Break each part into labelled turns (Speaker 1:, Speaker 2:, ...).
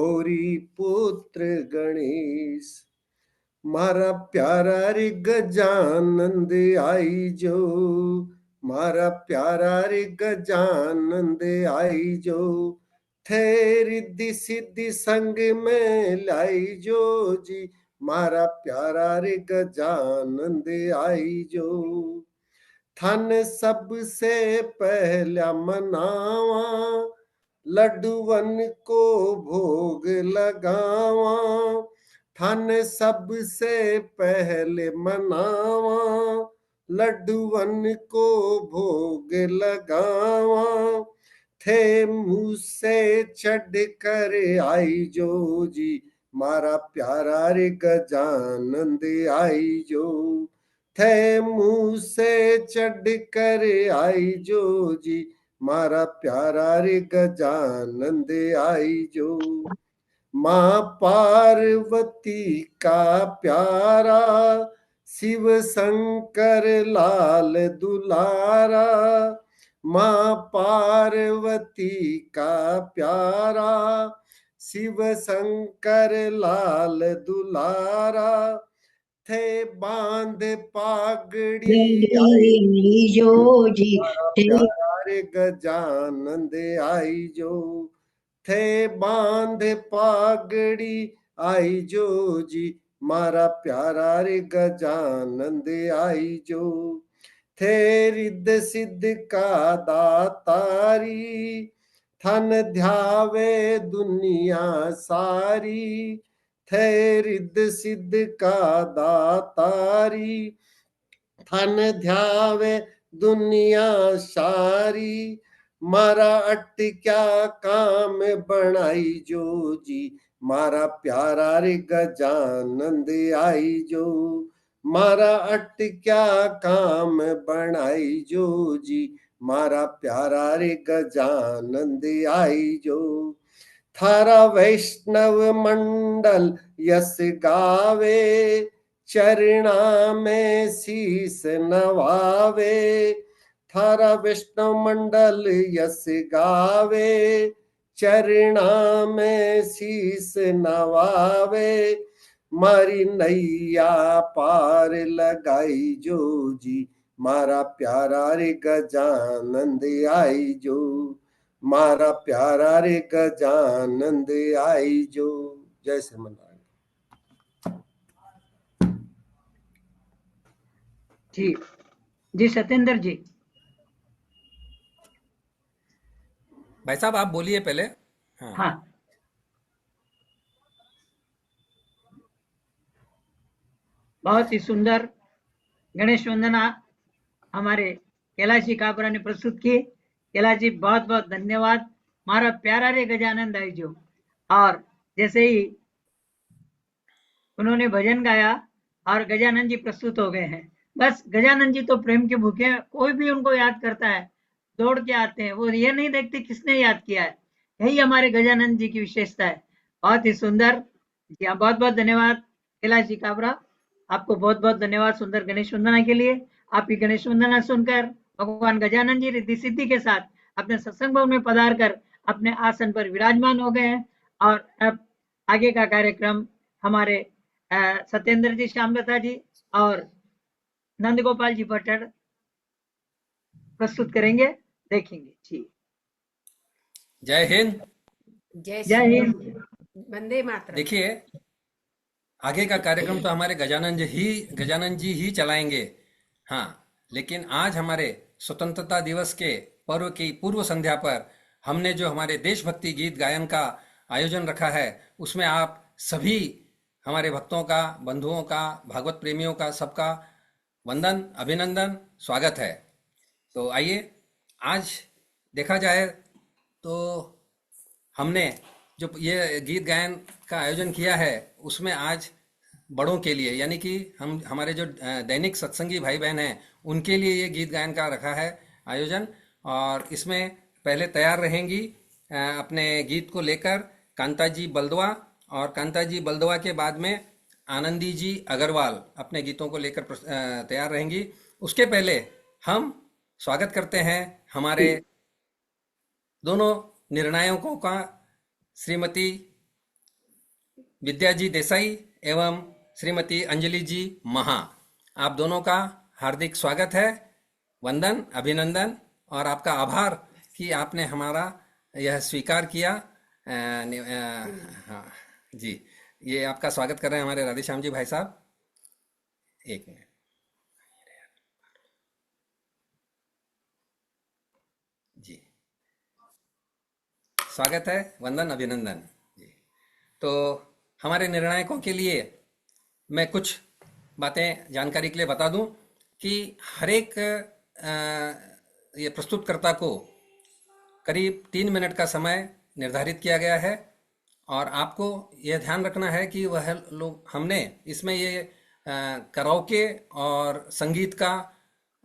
Speaker 1: गौरी पुत्र गणेश। मारा प्यारा रे गजानंद आई जो, मारा प्यारा रे गजानंद आई जो, थे रिद्धि सिद्धि संग में लाई जो जी। मारा प्यारा रे गजानंद आई जो, थन सबसे पहला मनावा, लड्डूवन को भोग लगावा। थन सबसे पहले मनावा, लड्डूवन को भोग लगावा। थे मुँह से चढ़ कर आई जो जी, मारा प्यारा रे गजानंद आई जो, थे मुँह से चढ़ कर आई जो जी। मारा प्यारा रे गजानंद आई जो, माँ पार्वती का प्यारा, शिव शंकर लाल दुलारा। माँ पार्वती का प्यारा, शिव शंकर लाल दुलारा। थे बांध पागड़ी आई
Speaker 2: जो जी,
Speaker 1: प्यारा रे गजानंद आई जो, थे बांध पागड़ी आई जो जी। मारा प्यारा रे गजानंद आई जो, थे रिद्ध सिद्ध का दातारी, थन ध्यावे दुनिया सारी। थे रिद्ध सिद्ध का दातारी, थन ध्यावे दुनिया सारी। मारा अटक्या काम बनाई जो जी, मारा प्यारा रे गजानंद आई जो, मारा अटक्या काम बनाई जो जी। मारा प्यारा रे गजानंद आई जो, थारा वैष्णव मंडल यस गावे, चरणा में शीस नवावे। थारा वैष्णव मंडल यस गावे, चरणा में शीस नवावे। मारी नैया पार लगाई जो जी, मारा प्यारा रे गजानंद आई जो, मारा प्यारा रे गजानंद आई जो। जय श्रीमन।
Speaker 2: जी जी सत्येंद्र जी।
Speaker 3: भाई साहब आप बोलिए पहले।
Speaker 2: हाँ बहुत ही सुंदर गणेश वंदना हमारे कैलाश जी काबरा ने प्रस्तुत की। कैलाश जी बहुत बहुत धन्यवाद। मारा प्यारा रे गजानंद आई जो, और जैसे ही उन्होंने भजन गाया और गजानंद जी प्रस्तुत हो गए हैं। बस गजानंद जी तो प्रेम के भूखे हैं, कोई भी उनको याद करता है दौड़ के आते हैं, वो ये नहीं देखते किसने याद किया है। यही हमारे गजानंद जी की विशेषता है। बहुत ही सुंदर जी हाँ, बहुत बहुत धन्यवाद कैलाश जी काबरा, आपको बहुत बहुत धन्यवाद सुंदर गणेश वंदना के लिए। आपकी गणेश वंदना सुनकर भगवान गजानंद जी रिद्धि सिद्धि के साथ अपने सत्संग भवन में पधार कर अपने आसन पर विराजमान हो गए हैं। और अब आगे का कार्यक्रम हमारे सत्येंद्र जी श्यामलता जी और नंद गोपाल जी भट्टर प्रस्तुत करेंगे, देखेंगे जी।
Speaker 3: जय हिंद।
Speaker 2: जय हिंद।
Speaker 4: वंदे मातरम।
Speaker 3: देखिए आगे का कार्यक्रम तो हमारे गजानन जी ही चलाएंगे। हाँ, लेकिन आज हमारे स्वतंत्रता दिवस के पर्व की पूर्व संध्या पर हमने जो हमारे देशभक्ति गीत गायन का आयोजन रखा है, उसमें आप सभी हमारे भक्तों का, बंधुओं का, भागवत प्रेमियों का, सबका वंदन, अभिनंदन, स्वागत है। तो आइए, आज देखा जाए तो हमने जो ये गीत गायन का आयोजन किया है, उसमें आज बड़ों के लिए, यानी कि हम हमारे जो दैनिक सत्संगी भाई बहन हैं, उनके लिए ये गीत गायन का रखा है आयोजन। और इसमें पहले तैयार रहेंगी अपने गीत को लेकर कांता जी बल्दवा, और कांता जी बल्दवा के बाद में आनंदी जी अग्रवाल अपने गीतों को लेकर तैयार रहेंगी। उसके पहले हम स्वागत करते हैं हमारे दोनों निर्णायकों का, श्रीमती विद्या जी देसाई एवं श्रीमती अंजलि जी महा, आप दोनों का हार्दिक स्वागत है। वंदन, अभिनंदन और आपका आभार कि आपने हमारा यह स्वीकार किया। हाँ जी, ये आपका स्वागत कर रहे हैं हमारे राधेश्याम जी भाई साहब। एक मिनट जी, स्वागत है, वंदन, अभिनंदन जी। तो हमारे निर्णायकों के लिए मैं कुछ बातें जानकारी के लिए बता दूं कि हर एक ये प्रस्तुतकर्ता को करीब 3 मिनट का समय निर्धारित किया गया है और आपको यह ध्यान रखना है कि वह लोग, हमने इसमें ये कराओके और संगीत का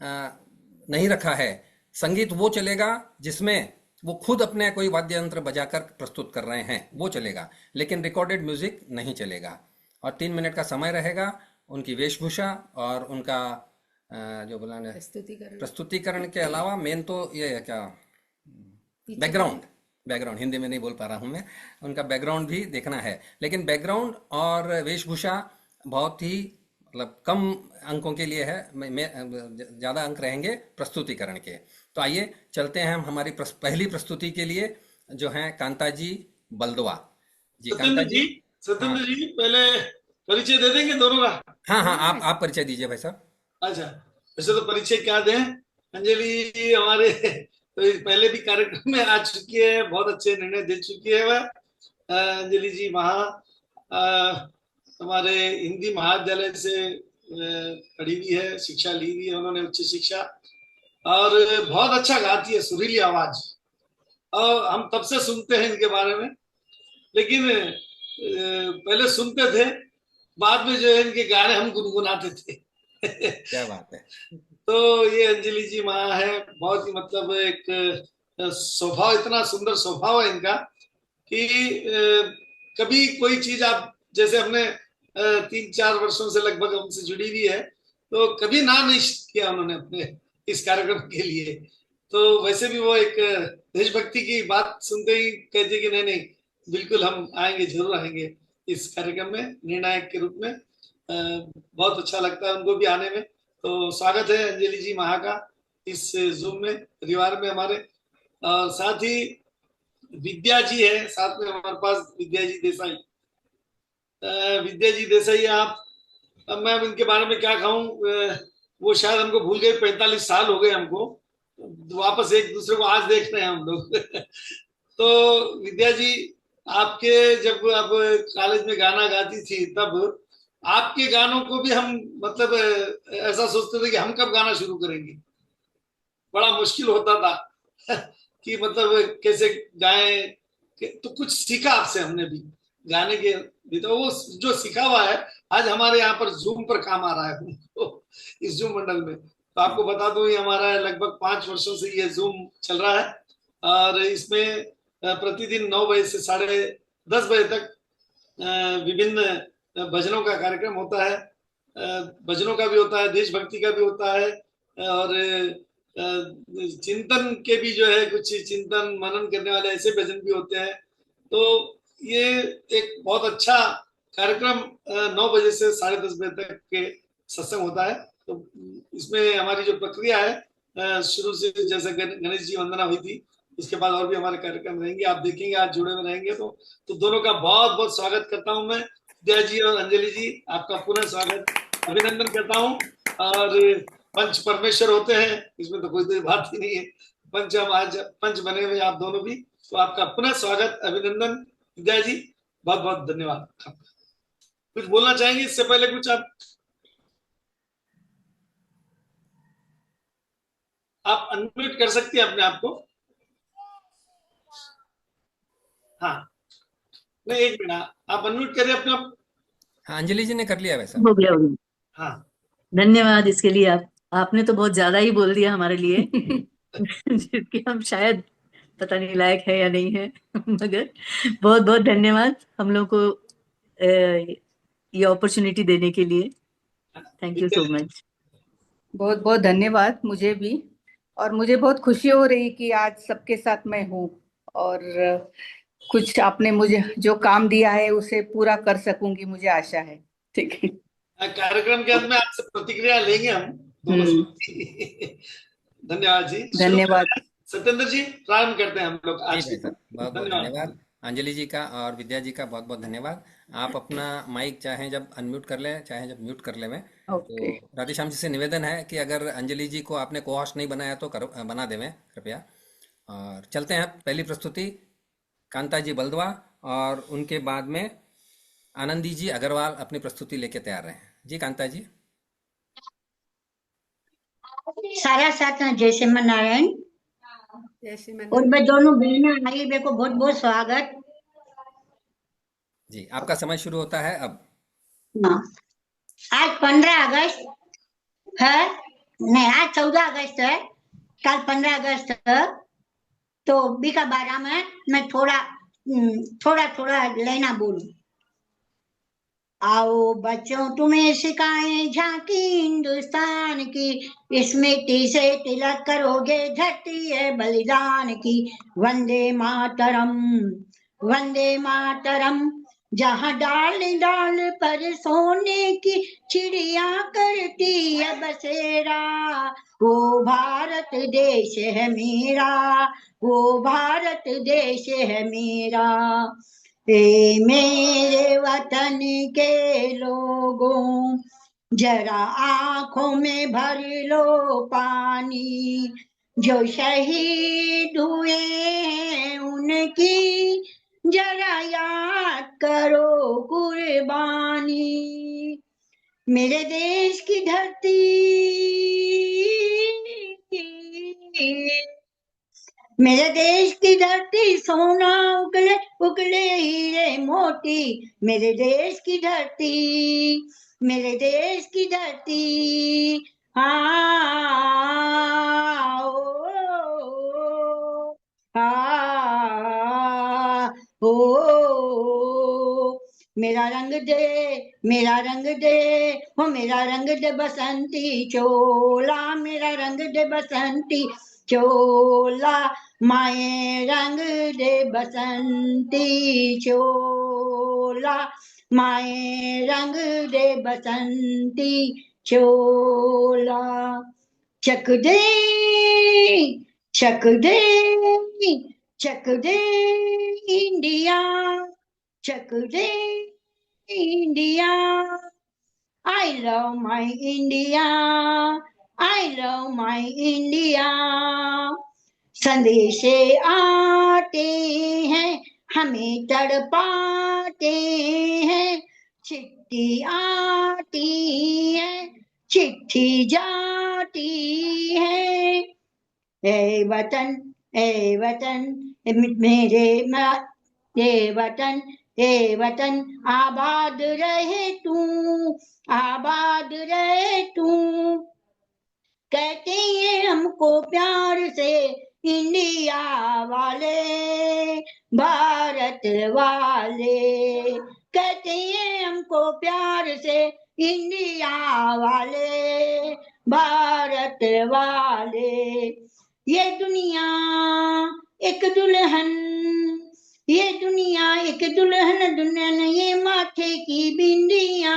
Speaker 3: नहीं रखा है। संगीत वो चलेगा जिसमें वो खुद अपने कोई वाद्य यंत्र बजाकर प्रस्तुत कर रहे हैं, वो चलेगा, लेकिन रिकॉर्डेड म्यूजिक नहीं चलेगा। और 3 मिनट का समय रहेगा। उनकी वेशभूषा और उनका जो बोला प्रस्तुतिकरण के अलावा मेन तो ये है क्या, बैकग्राउंड हिंदी में नहीं बोल पा रहा हूँ मैं, उनका बैकग्राउंड भी देखना है। लेकिन बैकग्राउंड और वेशभूषा बहुत ही मतलब कम अंकों के लिए है, ज़्यादा अंक रहेंगे प्रस्तुतिकरण के। तो आइए चलते हैं हम हमारी पहली प्रस्तुति के लिए, जो है कांता जी बलदवा जी। कांता जी,
Speaker 4: सत्येंद्र जी पहले परिचय दे देंगे दोनों का।
Speaker 3: हाँ हाँ, आप परिचय दीजिए भाई साहब।
Speaker 4: अच्छा, वैसे तो परिचय क्या दें, अंजलि जी हमारे पहले भी कार्यक्रम में आ चुकी है, बहुत अच्छे निर्णय दे चुकी है वह। अंजलि जी महा हमारे हिंदी महाविद्यालय से पढ़ी हुई है, शिक्षा ली हुई है उन्होंने, उच्च शिक्षा, और बहुत अच्छा गाती है, सुरीली आवाज। और हम तब से सुनते हैं इनके बारे में, लेकिन पहले सुनते थे, बाद में जो है इनके गाने हम गुनगुनाते थे।
Speaker 3: क्या बात है।
Speaker 4: तो ये अंजलि जी माँ है, बहुत ही मतलब एक स्वभाव, इतना सुंदर स्वभाव है इनका कि कभी कोई चीज आप, जैसे हमने 3-4 वर्षों से लगभग हमसे जुड़ी हुई है, तो कभी ना नहीं किया उन्होंने अपने इस कार्यक्रम के लिए। तो वैसे भी वो एक देशभक्ति की बात सुनते ही कहते कि नहीं नहीं बिल्कुल हम आएंगे, जरूर आएंगे इस कार्यक्रम में निर्णायक के रूप में। बहुत अच्छा लगता है उनको भी आने में। तो स्वागत है अंजलि जी महा का इस जूम में, परिवार में हमारे। और साथ ही विद्या जी है साथ में हमारे पास, विद्या जी देसाई। विद्या जी देसाई, आप, अब मैं इनके बारे में क्या कहूँ, वो शायद हमको भूल गए, 45 साल हो गए हमको, वापस एक दूसरे को आज देख रहे हैं हम लोग। तो विद्या जी, आपके जब आप कॉलेज में गाना गाती थी, तब आपके गानों को भी हम मतलब ऐसा सोचते थे कि हम कब गाना शुरू करेंगे। बड़ा मुश्किल होता था कि मतलब कैसे गाएं। तो कुछ सीखा आपसे हमने भी गाने के भी, तो वो जो सीखा हुआ है आज हमारे यहाँ पर जूम पर काम आ रहा है हमको, इस जूम मंडल में। तो आपको बता दूं, ये हमारा लगभग 5 वर्षों से ये जूम चल रहा है, और इसमें प्रतिदिन 9 बजे से 10:30 बजे तक विभिन्न भजनों का कार्यक्रम होता है। भजनों का भी होता है, देशभक्ति का भी होता है, और चिंतन के भी जो है, कुछ चिंतन मनन करने वाले ऐसे भजन भी होते हैं। तो ये एक बहुत अच्छा कार्यक्रम 9 बजे से 10:30 बजे तक के सत्संग होता है। तो इसमें हमारी जो प्रक्रिया है, शुरू से जैसे गणेश जी वंदना हुई थी, उसके बाद और भी हमारे कार्यक्रम रहेंगे, आप देखेंगे, आज जुड़े में रहेंगे। तो दोनों का बहुत बहुत स्वागत करता हूं मैं। विद्या जी और अंजलि जी, आपका पुनः स्वागत, अभिनंदन करता हूं। और पंच परमेश्वर होते हैं, इसमें तो कोई बात ही नहीं है, पंच, हम आज पंच बने हुए आप दोनों भी। तो आपका पुनः स्वागत, अभिनंदन विद्या जी, बहुत बहुत धन्यवाद। कुछ बोलना चाहेंगे इससे पहले कुछ आप अनम्यूट कर सकती हैं अपने आप को। हाँ, नहीं, एक मिनट, आप अनम्यूट करिए अपने आप।
Speaker 3: हाँ, अंजलि जी ने कर लिया वैसा।
Speaker 5: हो गया, हो गया।
Speaker 4: हाँ,
Speaker 5: धन्यवाद इसके लिए। आपने तो बहुत ज्यादा ही बोल दिया हमारे लिए जिसके हम शायद पता नहीं लायक है या नहीं है, मगर बहुत बहुत धन्यवाद हम लोग को ये अपॉर्चुनिटी देने के लिए। Thank you so much.
Speaker 6: बहुत बहुत धन्यवाद मुझे भी, और मुझे बहुत खुशी हो रही कि आज सबके साथ मैं हूँ। और कुछ आपने मुझे जो काम दिया है उसे पूरा कर सकूंगी, मुझे आशा है। ठीक है।
Speaker 4: कार्यक्रम के अंत में आपसे प्रतिक्रिया लेंगे हम दोनों साथी। धन्यवाद जी। शुरू
Speaker 6: धन्यवाद।
Speaker 4: करें। सत्येंद्र जी, प्रारंभ करते हैं हम लोग
Speaker 3: जी
Speaker 4: आज
Speaker 3: भाई
Speaker 4: की।
Speaker 3: साहब, बहुत बहुत
Speaker 4: धन्यवाद।
Speaker 3: धन्यवाद। अंजलि जी का और विद्या जी का बहुत बहुत धन्यवाद। आप अपना माइक चाहें जब अनम्यूट कर लें, चाहें जब म्यूट कर लें में।
Speaker 6: ओके।
Speaker 3: तो राधेश्याम जी से निवेदन है कि अगर अंजलि जी को आपने को होस्ट नहीं बनाया तो बना देवें कृपया। और चलते हैं पहली प्रस्तुति कांता जी बलदवा, और उनके बाद में आनंदी जी अग्रवाल अपनी प्रस्तुति लेके तैयार रहे। जी कांता जी।
Speaker 7: सारा साथ जय श्रीमन नारायण।
Speaker 5: जय श्रीमन
Speaker 7: और मैं दोनों बहनें आई, मेरे को बहुत बहुत स्वागत।
Speaker 3: जी आपका समय शुरू होता है अब।
Speaker 7: हाँ, आज 15 अगस्त है, नहीं आज 14 अगस्त है, कल 15 अगस्त है। तो बीका बारा में मैं थोड़ा थोड़ा लेना बोलूं। आओ बच्चों तुम्हें सिखाएं झांकी हिंदुस्तान की, इस मिट्टी से तिलक करोगे धरती है बलिदान की। वंदे मातरम, वंदे मातरम। जहाँ डाल डाल पर सोने की चिड़िया करती है बसेरा, वो भारत देश है मेरा, वो भारत देश है मेरा। ए मेरे वतन के लोगों, जरा आंखों में भर लो पानी, जो शहीद हुए हैं उनकी जरा याद करो कुर्बानी। मेरे देश की धरती, मेरे देश की धरती सोना उगले उगले हीरे मोती। मेरे देश की धरती, मेरे देश की धरती। हाँ ओ, हाँ ओ, मेरा रंग दे, मेरा रंग दे, हो मेरा रंग दे बसंती चोला, मेरा रंग दे बसंती चोला। माए रंग दे बसंती चोला, माए रंग दे बसंती चोला। चक दे, चक दे, चक दे इंडिया, चक दे India. I love my India, I love my India। संदेशे आते हैं हमें तड़पाते हैं, चिट्ठी आती है चिट्ठी जाती है। ए वतन, ए वतन, मेरे ए वतन, ए वतन आबाद रहे तू, आबाद रहे तू। कहते हैं हमको प्यार से इंडिया वाले, भारत वाले। कहते हैं हमको प्यार से इंडिया वाले, भारत वाले। ये दुनिया एक दुल्हन, ये दुनिया एक दुल्हन, दुल्हन ये माथे की बिंदिया।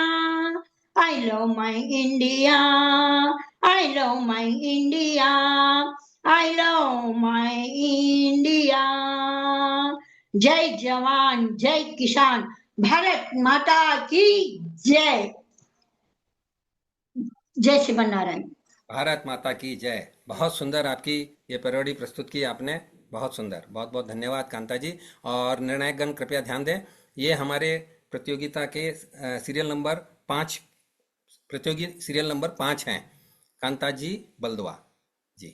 Speaker 7: I love my India, I love my India, I love my India। जय जवान जय किसान, भारत माता की जय। जय श्रीमन नारायण।
Speaker 3: भारत माता की जय। बहुत सुंदर आपकी ये पैरोडी प्रस्तुत की आपने, बहुत सुंदर। बहुत बहुत धन्यवाद कांता जी। और निर्णायकगण कृपया ध्यान दें, ये हमारे प्रतियोगिता के सीरियल नंबर 5, प्रतियोगी सीरियल नंबर 5 हैं कांता जी बलदवा जी।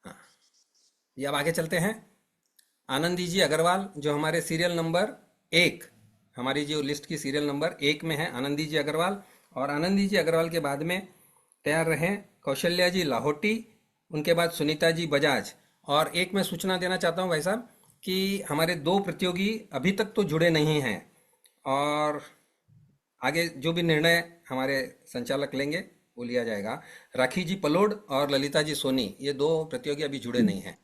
Speaker 3: हाँ, ये अब आगे चलते हैं। आनंदी जी अग्रवाल जो हमारे सीरियल नंबर 1, हमारी जो लिस्ट की सीरियल नंबर 1 में है आनंदी जी अग्रवाल। और आनंदी जी अग्रवाल के बाद में तैयार रहें कौशल्या जी लाहौटी, उनके बाद सुनीता जी बजाज। और एक मैं सूचना देना चाहता हूं भाई साहब कि हमारे 2 प्रतियोगी अभी तक तो जुड़े नहीं हैं, और आगे जो भी निर्णय हमारे संचालक लेंगे वो लिया जाएगा। राखी जी पलोड और ललिता जी सोनी, ये 2 प्रतियोगी अभी जुड़े नहीं हैं।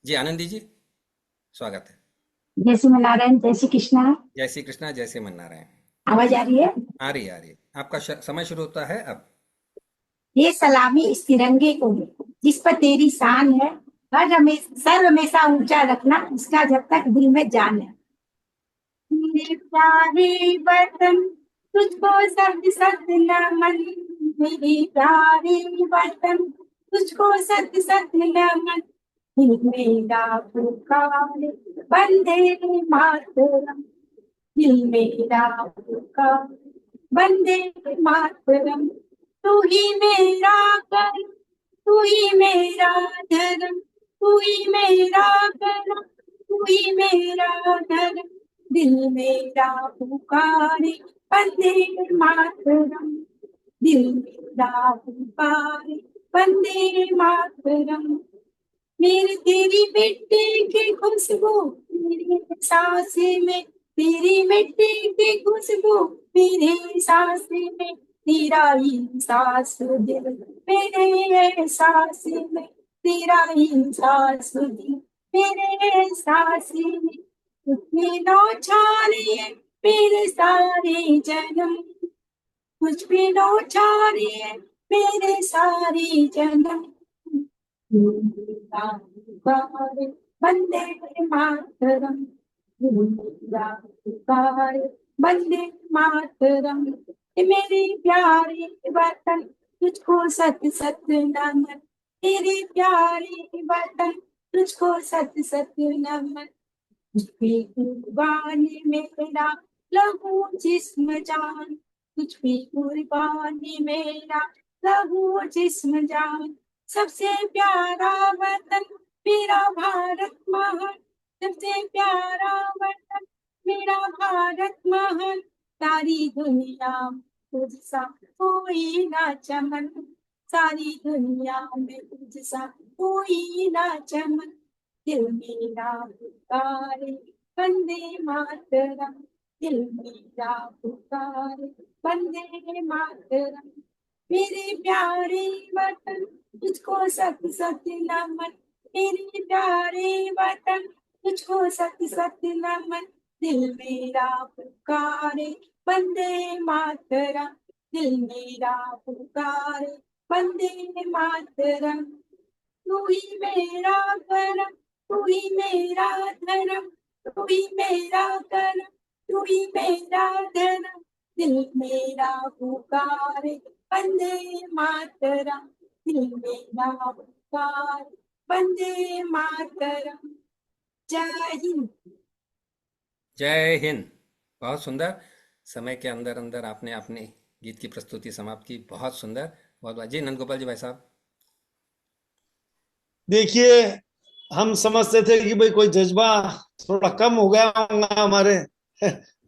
Speaker 3: जी आनंदी जी स्वागत है।
Speaker 8: जय श्री नारायण, जय श्री कृष्णा।
Speaker 3: जय श्री कृष्णा, जय श्री नारायण।
Speaker 8: आवाज आ रही है?
Speaker 3: आ रही है, आ रही है। आपका समय शुरू होता है अब।
Speaker 8: ये सलामी इस तिरंगे को है जिस पर तेरी शान है, सर हमेशा ऊंचा रखना उसका जब तक दिल में जान है। मेरे प्यारे वतन तुझको सद सद नमन, मेरे प्यारे वतन तुझको सद सद नमन, दिल मेरा पुकारे वंदे मातरम, दिल मेरा पुकारे वंदे मातरम। तू ही मेरा कर, तू ही मेरा धर्म, तू ही मेरा कर, तू ही मेरा धर्म, दिल मेरा पुकारे वंदे मातरम, दिल मेरा पुकारे वंदे मातरम। मेरी तेरी मिट्टी की खुशबू मेरी सांसें में, तेरी मिट्टी की खुशबू मेरी सांसें में, तेरा ही सांस दिल मेरे सांसें में, तेरा ही सांस दिल मेरे सांसें में। तुझमें नौछारे मेरे सारे जन्म, कुछ भी नौछारे मेरे सारे जन्म, वंदे मातरम, वंदे मातरम। मेरी प्यारी वतन तुझको सत सत नमन, तेरी प्यारी वतन तुझको सत सत नमन। तुझपे कुर्बानी मेरा लहू जिस्म जान, तुझपे कुर्बानी मेरा लहू जिस्म जान। सबसे प्यारा वतन मेरा भारत महान, सबसे प्यारा वतन मेरा भारत महान। सारी दुनिया तुझसा कोई ना चमन, सारी दुनिया में तुझसा कोई ना चमन, दिल मेरा पुकारे वंदे मातरम, दिल मेरा पुकारे वंदे मातरम। मेरे प्यारे वतन तुझको सत सत नमन, मेरे प्यारे वतन तुझको सत सत नमन, दिल मेरा पुकारे वंदे मातरम, दिल मेरा पुकारे वंदे मातरम। तू ही मेरा करम, तू ही मेरा धर्म, तू ही मेरा करम, तू ही मेरा धर्म, दिल मेरा पुकारे वंदे मातरम, दिल मेरा पुकारे वंदे मातरम। जय हिंद।
Speaker 3: जय हिंद। बहुत सुंदर। समय के अंदर अंदर आपने अपने गीत की प्रस्तुति समाप्त की। बहुत सुंदर। बहुत बहुत जी नंदगोपाल जी भाई साहब।
Speaker 4: देखिए, हम समझते थे कि भाई कोई जज्बा थोड़ा कम हो गया होगा हमारे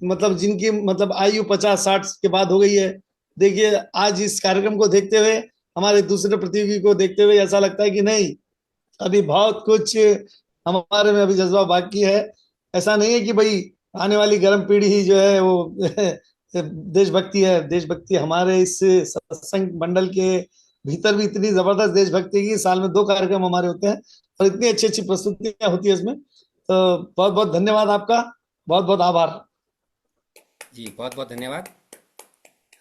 Speaker 4: मतलब जिनकी मतलब आयु 50-60 के बाद हो गई है। देखिए, आज इस कार्यक्रम को देखते हुए, हमारे दूसरे प्रतियोगी को देखते हुए ऐसा लगता है कि नहीं, अभी बहुत कुछ हमारे में अभी जज्बा बाकी है। ऐसा नहीं है कि भाई आने वाली गर्म पीढ़ी ही जो है वो देशभक्ति है। देशभक्ति हमारे इस सत्संग मंडल के भीतर भी इतनी जबरदस्त देशभक्ति की साल में 2 कार्यक्रम हमारे होते हैं और इतनी अच्छी अच्छी प्रस्तुतियां होती है इसमें। तो बहुत बहुत धन्यवाद आपका, बहुत बहुत आभार
Speaker 3: जी। बहुत बहुत धन्यवाद।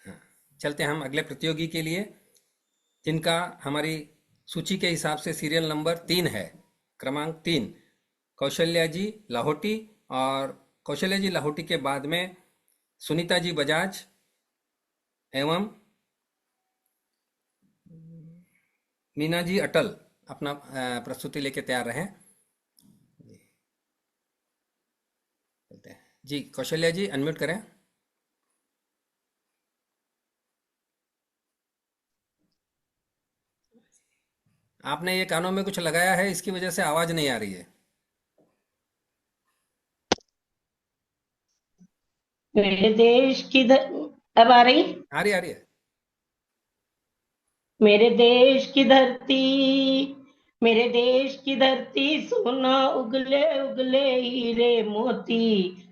Speaker 3: हाँ, चलते हैं हम अगले प्रतियोगी के लिए, जिनका हमारी सूची के हिसाब से सीरियल नंबर 3 है, क्रमांक 3, कौशल्या जी लाहौटी। और कौशल्या जी लाहौटी के बाद में सुनीता जी बजाज एवं मीना जी अटल अपना प्रस्तुति लेके तैयार रहें। जी कौशल्या जी अनम्यूट करें। आपने ये कानों में कुछ लगाया है, इसकी वजह से आवाज नहीं आ रही है।
Speaker 9: मेरे देश की अब आ रही?
Speaker 3: आ रही है।
Speaker 9: मेरे देश की धरती, मेरे देश की धरती, सोना उगले उगले हीरे मोती,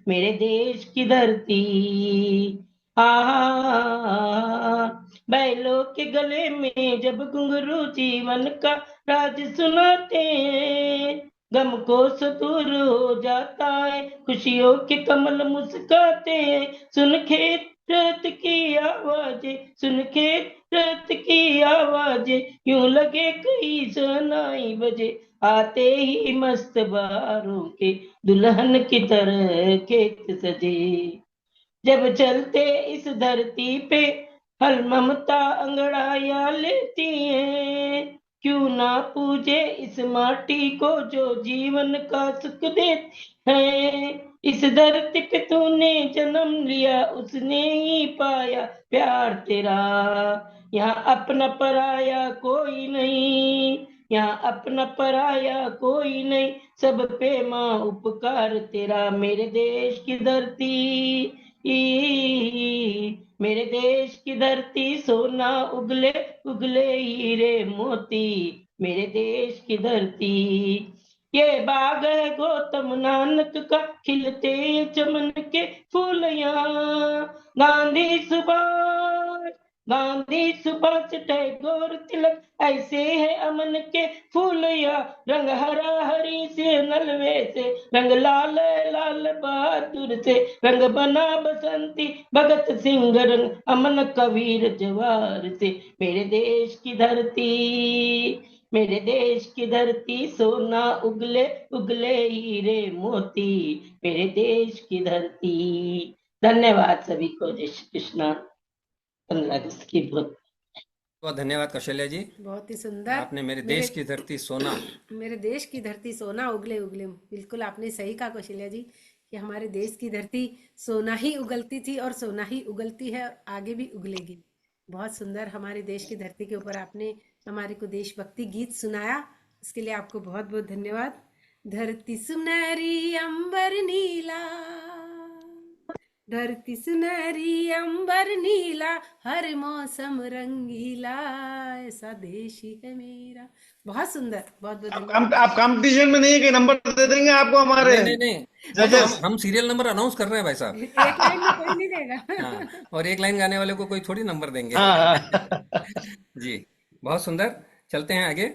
Speaker 9: मेरे देश की धरती। बैलों के गले में जब घुंघरू जीवन का राज सुनाते, गम को दूर हो जाता है, खुशियों के कमल मुस्काते हैं। सुन खेत रत की आवाजें, सुन खेत रत की आवाजें, यूं लगे कई शहनाई बजे, आते ही मस्त बहारों के दुल्हन की तरह खेत सजे। जब चलते इस धरती पे हल ममता अंगड़ाया लेती है, क्यों ना पूजे इस माटी को जो जीवन का सुख देती है। इस धरती पे तूने जन्म लिया, उसने ही पाया प्यार तेरा। यहाँ अपना पराया कोई नहीं, यहाँ अपना पराया कोई नहीं, सब पे माँ उपकार तेरा। मेरे देश की धरती, मेरे देश की धरती सोना उगले उगले हीरे मोती, मेरे देश की धरती। ये बाग है गौतम नानक का, खिलते चमन के फूल यहाँ। गांधी सुभाष, गांधी सुभाष टैगोर तिलक, ऐसे है अमन के फूल यहाँ। रंग हरा हरी से नलवे से, रंग लाल लाल बहादुर से, रंग बना बसंती भगत सिंह, रंग अमन कबीर जवार से। मेरे देश की धरती, मेरे देश की धरती सोना उगले उगले हीरे मोती, मेरे देश की धरती। धन्यवाद सभी को। जय श्री कृष्णा। 15 अगस्त की बहुत
Speaker 3: बहुत धन्यवाद कौशल्या जी।
Speaker 10: बहुत ही सुंदर।
Speaker 3: आपने मेरे देश की धरती सोना,
Speaker 10: मेरे देश की धरती सोना उगले उगले, बिल्कुल आपने सही कहा कौशल्या जी कि हमारे देश की धरती सोना ही उगलती थी और सोना ही उगलती है और आगे भी उगलेगी। बहुत सुंदर हमारे देश की धरती के ऊपर आपने हमारे को देशभक्ति गीत सुनाया, इसके लिए आपको बहुत बहुत धन्यवाद। धरती सुनहरी अंबर नीला, धरती सुनहरी अंबर नीला, हर मौसम रंगीला, ऐसा देश ही है मेरा। बहुत सुंदर, बहुत बहुत धन्यवाद।
Speaker 4: आप कंपटीशन में नहीं है कि नंबर दे देंगे आपको हमारे
Speaker 3: नहीं नहीं नहीं, वो तो हम सीरियल नंबर अनाउंस कर रहे हैं भाई साहब।
Speaker 10: एक लाइन में कोई नहीं देगा।
Speaker 3: हाँ, और एक लाइन गाने वाले को कोई थोड़ी नंबर देंगे। जी, बहुत सुंदर। चलते हैं आगे।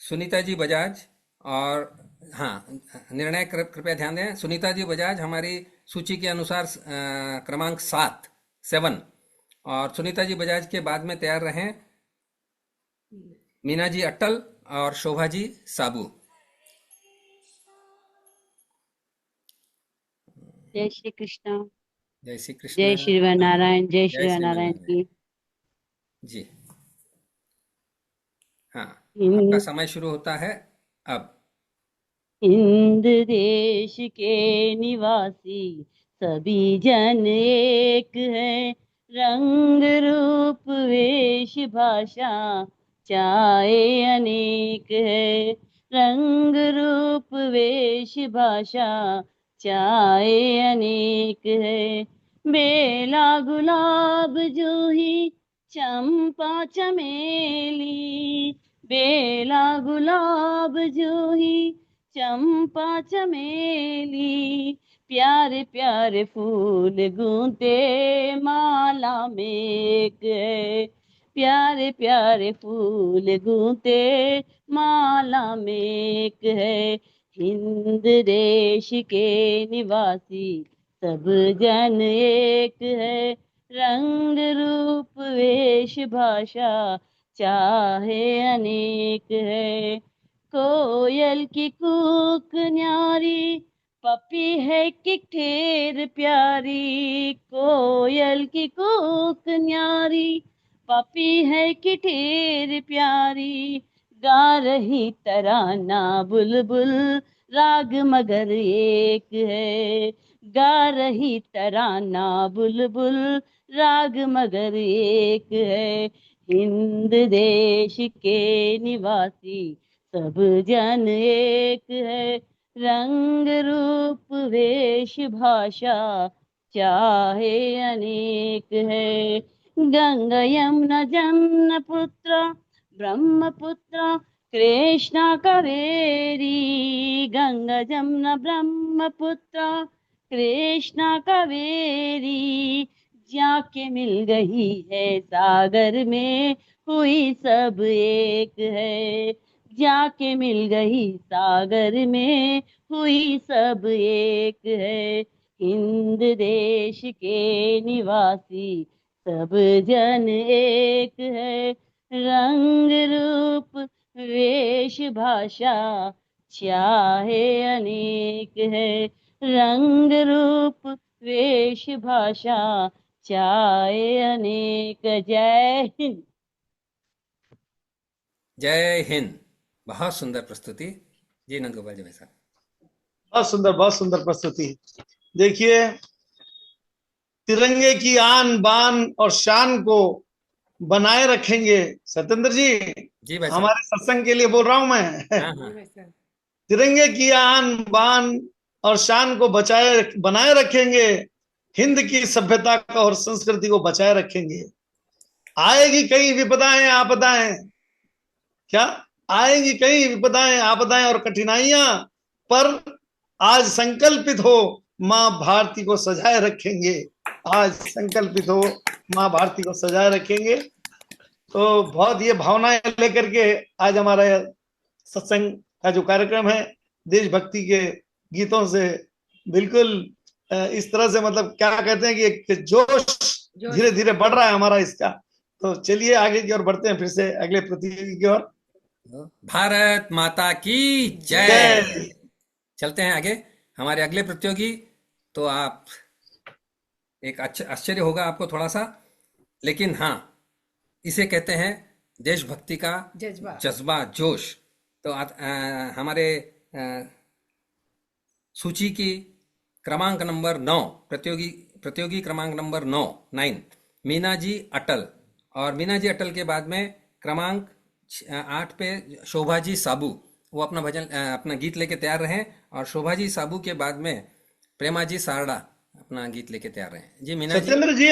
Speaker 3: सुनीता जी बजाज, और हाँ, निर्णय कृपया ध्यान दें। सुनीता जी बजाज हमारी सूची के अनुसार क्रमांक 7 और सुनीता जी बजाज के बाद में तैयार रहें मीना जी अट्टल और शोभा जी साबू।
Speaker 11: जय श्री कृष्ण।
Speaker 3: जय श्री कृष्ण।
Speaker 11: जय श्री नारायण। जय श्री
Speaker 3: जय
Speaker 11: नारायण की
Speaker 3: जी। हाँ, आपका समय शुरू होता है अब।
Speaker 11: हिंद देश के निवासी सभी जन एक है, रंग रूप वेश भाषा चाहे अनेक है, रंग रूप वेश भाषा चाहे अनेक है। बेला गुलाब जूही चंपा चमेली, बेला गुलाब जूही चंपा चमेली, प्यारे प्यारे फूल गूंथे माला में एक है, प्यारे प्यारे फूल गूंथे माला में एक है। हिंद देश के निवासी सब जन एक है, रंग रूप वेश भाषा चाहे अनेक है। कोयल की कूक न्यारी, पपी है कि ठेर प्यारी, कोयल की कूक न्यारी, पपी है कि ठेर प्यारी, गा रही तराना बुलबुल राग मगर एक है, गा रही तराना बुलबुल राग मगर एक है। हिंद देश के निवासी सब जन एक है, रंग रूप वेश भाषा चाहे अनेक है। गंगा यमुना जमुना पुत्र ब्रह्मपुत्र कृष्णा कावेरी, गंगा जमुना ब्रह्मपुत्र कृष्णा कावेरी, जाके मिल गई है सागर में हुई सब एक है, जाके मिल गई सागर में, हुई सब एक है। हिंद देश के निवासी सब जन एक है। रंग रूप वेश भाषा चाहे अनेक है। रंग रूप वेश भाषा चाहे अनेक। जय हिंद।
Speaker 3: जय हिंद। बहुत सुंदर प्रस्तुति जी नंदगोपाल जी भाई साहब।
Speaker 4: बहुत सुंदर प्रस्तुति। देखिए, तिरंगे की आन बान और शान को बनाए रखेंगे। सत्येंद्र जी,
Speaker 3: जी भाई साहब।
Speaker 4: हमारे सत्संग के लिए बोल रहा हूं मैं।
Speaker 3: हाँ हाँ।
Speaker 4: तिरंगे की आन बान और शान को बनाए रखेंगे। हिंद की सभ्यता का और संस्कृति को बचाए रखेंगे। आएगी कई विपदाएं आपदाएं, क्या आएगी कई विपदाएं आपदाएं और कठिनाइयां, पर आज संकल्पित हो मां भारती को सजाए रखेंगे। आज संकल्पित हो मां भारती को सजाए रखेंगे। तो बहुत ये भावनाएं लेकर के आज हमारा सत्संग का जो कार्यक्रम है, देशभक्ति के गीतों से बिल्कुल इस तरह से, मतलब क्या कहते हैं कि एक जोश धीरे धीरे बढ़ रहा है हमारा इसका। तो चलिए आगे की ओर बढ़ते हैं, फिर से अगले प्रतियोगी की ओर।
Speaker 3: भारत माता की जय। चलते हैं आगे। हमारे अगले प्रतियोगी, तो आप एक आश्चर्य होगा आपको थोड़ा सा, लेकिन हाँ, इसे कहते हैं देशभक्ति का जज्बा, जोश। तो हमारे सूची की क्रमांक नंबर 9, प्रतियोगी क्रमांक नंबर 9 मीना जी अटल, और मीना जी अटल के बाद में क्रमांक 8 पे शोभा जी साबू, वो अपना गीत लेके तैयार रहें। और शोभा जी साबू के बाद में प्रेमा जी सारडा अपना गीत लेके तैयार रहें। जी मीना जी।
Speaker 4: सत्येंद्र जी,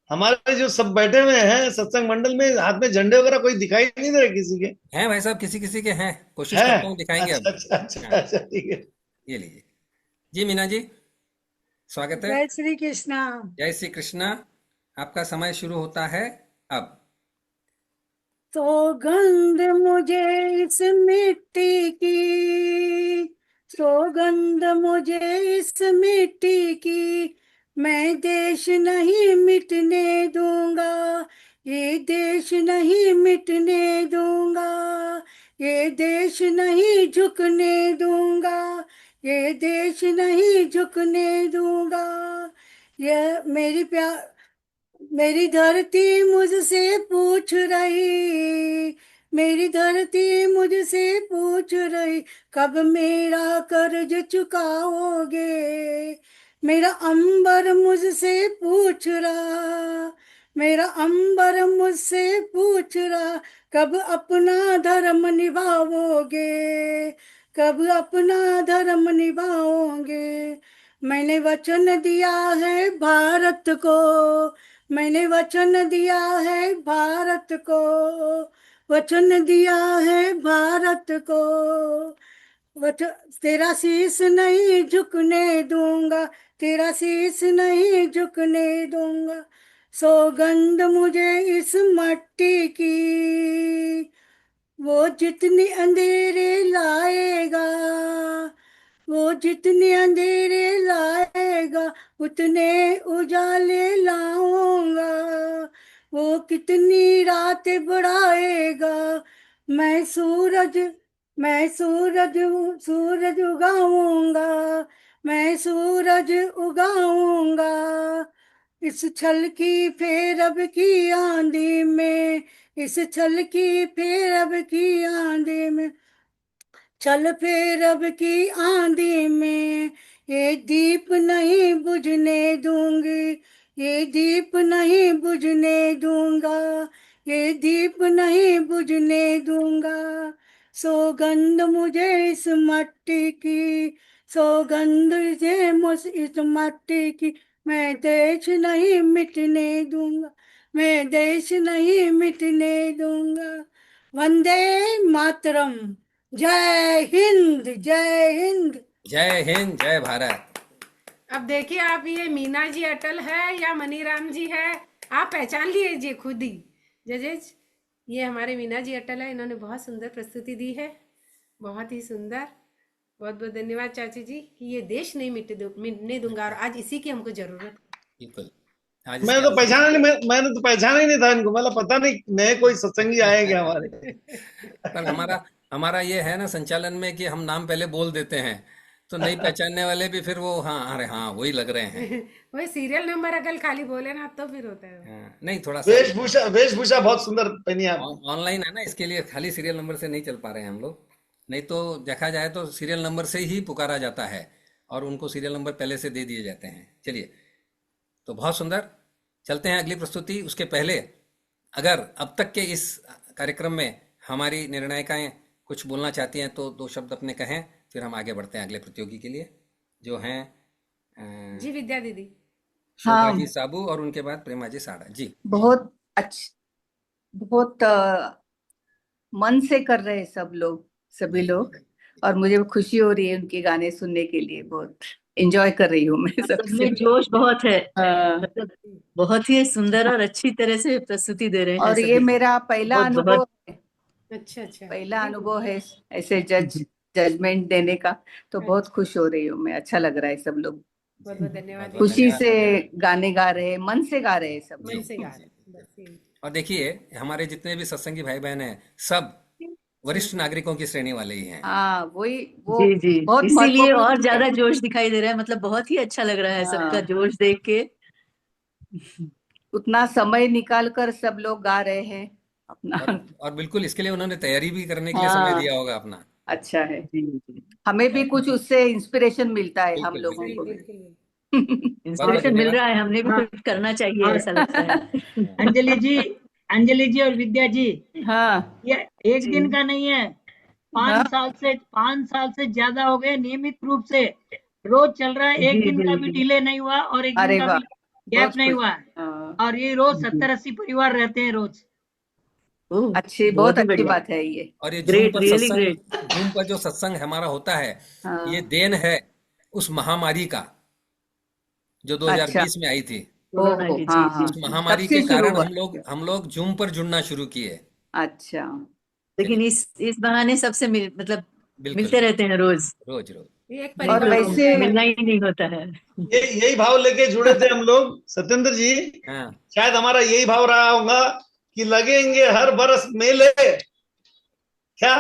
Speaker 4: हमारे जो सब बैठे हुए हैं सत्संग मंडल में, हाथ में झंडे वगैरह कोई दिखाई नहीं दे रहे किसी के? हैं
Speaker 3: भाई साहब, किसी किसी के हैं, कोशिश करता हूँ दिखाएंगे।
Speaker 4: अच्छा, ठीक है।
Speaker 3: ये लीजिए जी मीना जी, स्वागत है।
Speaker 8: जय श्री कृष्णा।
Speaker 3: जय श्री कृष्णा। आपका समय शुरू होता है अब।
Speaker 8: सौगंध मुझे इस मिट्टी की, सौगंध मुझे इस मिट्टी की, मैं देश नहीं मिटने दूंगा, ये देश नहीं मिटने दूंगा, ये देश नहीं झुकने दूंगा, ये देश नहीं झुकने दूंगा। ये मेरी धरती मुझसे पूछ रही, मेरी धरती मुझसे पूछ रही, कब मेरा कर्ज चुकाओगे। मेरा अंबर मुझसे पूछ रहा, मेरा अंबर मुझसे पूछ रहा, कब अपना धर्म निभाओगे, कब अपना धर्म निभाओगे। मैंने वचन दिया है भारत को, मैंने वचन दिया है भारत को, वचन दिया है भारत को, तेरा शीश नहीं झुकने दूंगा, तेरा शीश नहीं झुकने दूंगा। सौगंध मुझे इस मट्टी की, वो जितनी अंधेरे लाएगा, वो जितने अंधेरे लाएगा, उतने उजाले लाऊंगा। वो कितनी रातें बढ़ाएगा, मैं सूरज सूरज उगाऊंगा, मैं सूरज उगाऊंगा। इस छल की फेरब की आंधी में, इस छल की फेरब की आंधी में, चल फेरब की आंधी में, ये दीप नहीं बुझने दूंगी, ये दीप नहीं बुझने दूंगा, ये दीप नहीं बुझने दूंगा। सौगंध मुझे इस मट्टी की, सौगंध मुझे इस मट्टी की, मैं देश नहीं मिटने दूंगा, मैं देश नहीं मिटने दूंगा। वंदे मातरम। जय हिंद, जय हिंद।
Speaker 3: जय हिंद, जय भारत।
Speaker 10: अब देखिए आप, ये मीना जी अटल है या मनीराम जी है, आप पहचान लीजिए खुद ही जजेज। ये हमारे मीना जी अटल है, इन्होंने बहुत सुंदर प्रस्तुति दी है, बहुत ही सुंदर। बहुत बहुत धन्यवाद चाची जी कि ये देश नहीं मिटने दूंगा, और आज इसी की हमको जरूरत है।
Speaker 3: बिल्कुल। आज
Speaker 4: मैंने
Speaker 3: इसके
Speaker 4: तो पहचाना नहीं, मैंने तो पहचाना ही नहीं था इनको, मतलब पता नहीं नए कोई सत्संगी आए क्या हमारे।
Speaker 3: पर हमारा हमारा ये है ना संचालन में कि हम नाम पहले बोल देते हैं, तो नहीं पहचानने वाले भी फिर वो हाँ अरे हाँ वही लग रहे हैं।
Speaker 10: वही सीरियल नंबर अगर खाली बोले ना तो फिर होता है।
Speaker 3: हाँ, नहीं थोड़ा सा
Speaker 4: वेशभूषा बहुत सुंदर पहनी आप।
Speaker 3: ऑनलाइन है ना, इसके लिए खाली सीरियल नंबर से नहीं चल पा रहे हैं हम लोग। नहीं तो देखा जाए तो सीरियल नंबर से ही पुकारा जाता है और उनको सीरियल नंबर पहले से दे दिए जाते हैं। चलिए, तो बहुत सुंदर। चलते हैं अगली प्रस्तुति। उसके पहले अगर अब तक के इस कार्यक्रम में हमारी निर्णायिकाएं कुछ बोलना चाहती हैं तो दो शब्द अपने कहें, फिर हम आगे बढ़ते हैं अगले प्रतियोगी के लिए, जो हैं
Speaker 10: जी विद्या दीदी,
Speaker 3: शोभा
Speaker 6: हाँ,
Speaker 3: जी साबू और उनके बाद प्रेमा जी साड़ा जी।
Speaker 6: बहुत बहुत मन से कर रहे हैं सब लोग, सभी लोग, और मुझे खुशी हो रही है उनके गाने सुनने के लिए। बहुत एंजॉय कर रही हूँ मैं
Speaker 5: सब
Speaker 6: सबसे।
Speaker 5: में जोश बहुत है,
Speaker 6: हाँ,
Speaker 5: मतलब बहुत ही सुंदर और अच्छी तरह से प्रस्तुति दे रहे हैं
Speaker 6: और ये
Speaker 5: सभी।
Speaker 6: मेरा पहला
Speaker 5: बहुत
Speaker 6: अनुभव
Speaker 5: बहुत
Speaker 6: है,
Speaker 10: अच्छा अच्छा,
Speaker 6: पहला अनुभव है ऐसे जजमेंट देने का, तो बहुत खुश हो रही हूँ मैं। अच्छा लग रहा है, सब लोग
Speaker 10: बहुत बहुत धन्यवाद।
Speaker 6: खुशी
Speaker 3: धन्यवाद।
Speaker 6: से गाने गा रहे हैं, मन से गा रहे हैं सब
Speaker 10: मन
Speaker 6: लोग।
Speaker 10: से गा रहे हैं, बस यही।
Speaker 3: और देखिए हमारे जितने भी सत्संगी भाई बहन हैं सब वरिष्ठ नागरिकों की श्रेणी वाले ही हैं।
Speaker 6: हाँ, वही वो
Speaker 5: जी जी,
Speaker 6: बहुत
Speaker 5: इसीलिए और
Speaker 6: महत्वपूर्ण
Speaker 5: ज्यादा
Speaker 6: है।
Speaker 5: जोश दिखाई दे रहा है, मतलब बहुत ही अच्छा लग रहा है सबका
Speaker 6: हाँ,
Speaker 5: जोश देख के।
Speaker 6: उतना समय निकाल कर सब लोग गा रहे हैं अपना।
Speaker 3: और बिल्कुल इसके लिए उन्होंने तैयारी भी करने के लिए समय
Speaker 6: हाँ,
Speaker 3: दिया होगा अपना।
Speaker 6: अच्छा है।
Speaker 5: जी जी,
Speaker 6: हमें भी कुछ उससे इंस्पिरेशन मिलता है, हम
Speaker 3: बिल्कुल
Speaker 6: लोगों
Speaker 3: बिल्कुल
Speaker 6: को
Speaker 10: बिल्कुल
Speaker 6: भी।
Speaker 10: बिल्कुल।
Speaker 3: बहुत बहुत
Speaker 5: इंस्पिरेशन मिल
Speaker 3: धन्यवाद।
Speaker 5: रहा है, हमने भी
Speaker 2: हाँ,
Speaker 5: कुछ करना चाहिए
Speaker 2: और
Speaker 5: ऐसा लगता है।
Speaker 2: अंजलि जी, अंजलि जी और विद्या जी,
Speaker 6: हाँ
Speaker 2: ये एक
Speaker 5: जी
Speaker 2: दिन का नहीं है,
Speaker 6: हाँ,
Speaker 2: 5 साल से ज्यादा हो गए नियमित रूप से रोज चल रहा है। एक
Speaker 5: जी
Speaker 2: दिन
Speaker 5: जी
Speaker 2: का भी
Speaker 5: जी,
Speaker 2: डिले नहीं हुआ और एक दिन
Speaker 6: अरे
Speaker 2: का
Speaker 6: वाह,
Speaker 2: भी गैप
Speaker 6: बहुत
Speaker 2: नहीं
Speaker 6: खुश।
Speaker 2: हुआ है।
Speaker 6: हाँ,
Speaker 2: और ये रोज
Speaker 5: जी।
Speaker 2: 70-80 परिवार रहते हैं रोज।
Speaker 5: ओह,
Speaker 6: अच्छी, बहुत
Speaker 5: बहुत ही
Speaker 6: अच्छी
Speaker 5: बढ़िया,
Speaker 6: बात है ये।
Speaker 3: और ये
Speaker 5: ग्रेट, रियली ग्रेट।
Speaker 3: जूम पर जो सत्संग हमारा होता है, ये
Speaker 6: हाँ,
Speaker 3: देन है उस महामारी का जो
Speaker 6: अच्छा,
Speaker 3: 2020 में आई थी।
Speaker 5: कोरोना
Speaker 6: ओहो,
Speaker 5: की, जी
Speaker 6: हाँ
Speaker 5: जी
Speaker 3: उस
Speaker 6: हाँ,
Speaker 5: जी।
Speaker 6: तब
Speaker 3: महामारी के
Speaker 6: से शुरू
Speaker 3: कारण
Speaker 6: हुआ।
Speaker 3: हम लोग जूम पर जुड़ना शुरू किए।
Speaker 6: अच्छा,
Speaker 5: लेकिन
Speaker 3: चलिए,
Speaker 5: इस बहाने सबसे मतलब
Speaker 3: बिल्कुल
Speaker 5: मिलते रहते हैं रोज,
Speaker 3: रोज रोज।
Speaker 10: ये एक
Speaker 5: नहीं
Speaker 6: और
Speaker 10: परिवार
Speaker 5: तो
Speaker 10: हो
Speaker 6: वैसे
Speaker 10: गया हमारे
Speaker 5: मिलना ही
Speaker 10: लिए।
Speaker 5: नहीं होता है।
Speaker 4: यही भाव लेके जुड़े थे हम लोग सत्येंद्र जी।
Speaker 3: हाँ
Speaker 4: शायद हमारा यही भाव रहा होगा कि लगेंगे हर बरस मेले, क्या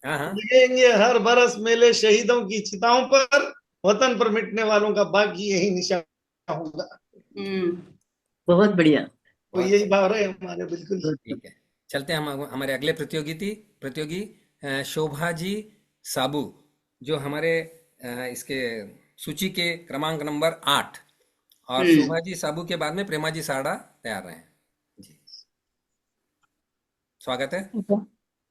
Speaker 3: हाँ हाँ,
Speaker 4: लगेंगे हर बरस मेले, शहीदों की चिताओं पर, वतन पर मिटने वालों का बाकी यही निशान होगा।
Speaker 5: बहुत बढ़िया।
Speaker 4: तो
Speaker 3: बहुत
Speaker 4: यही भाव रहे हमारे, बिल्कुल।
Speaker 3: ठीक है। चलते हैं हम हमारे अगले प्रतियोगी शोभा जी साबू, जो हमारे इसके सूची के क्रमांक नंबर 8, और शोभा जी साबू के बाद में प्रेमा जी साड़ा तैयार रहे हैं जी। स्वागत है।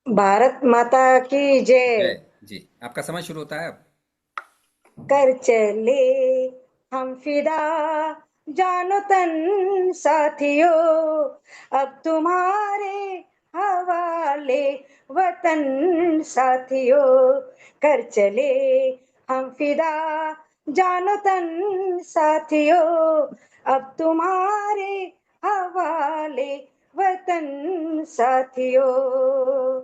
Speaker 12: भारत माता की जय।
Speaker 3: जय जी। आपका समय शुरू होता है अब।
Speaker 12: कर चले हम फिदा, जानो तन साथियों, अब तुम्हारे हवाले वतन साथियों। कर चले हम फिदा, जानो तन साथियों, अब तुम्हारे हवाले वतन साथियों।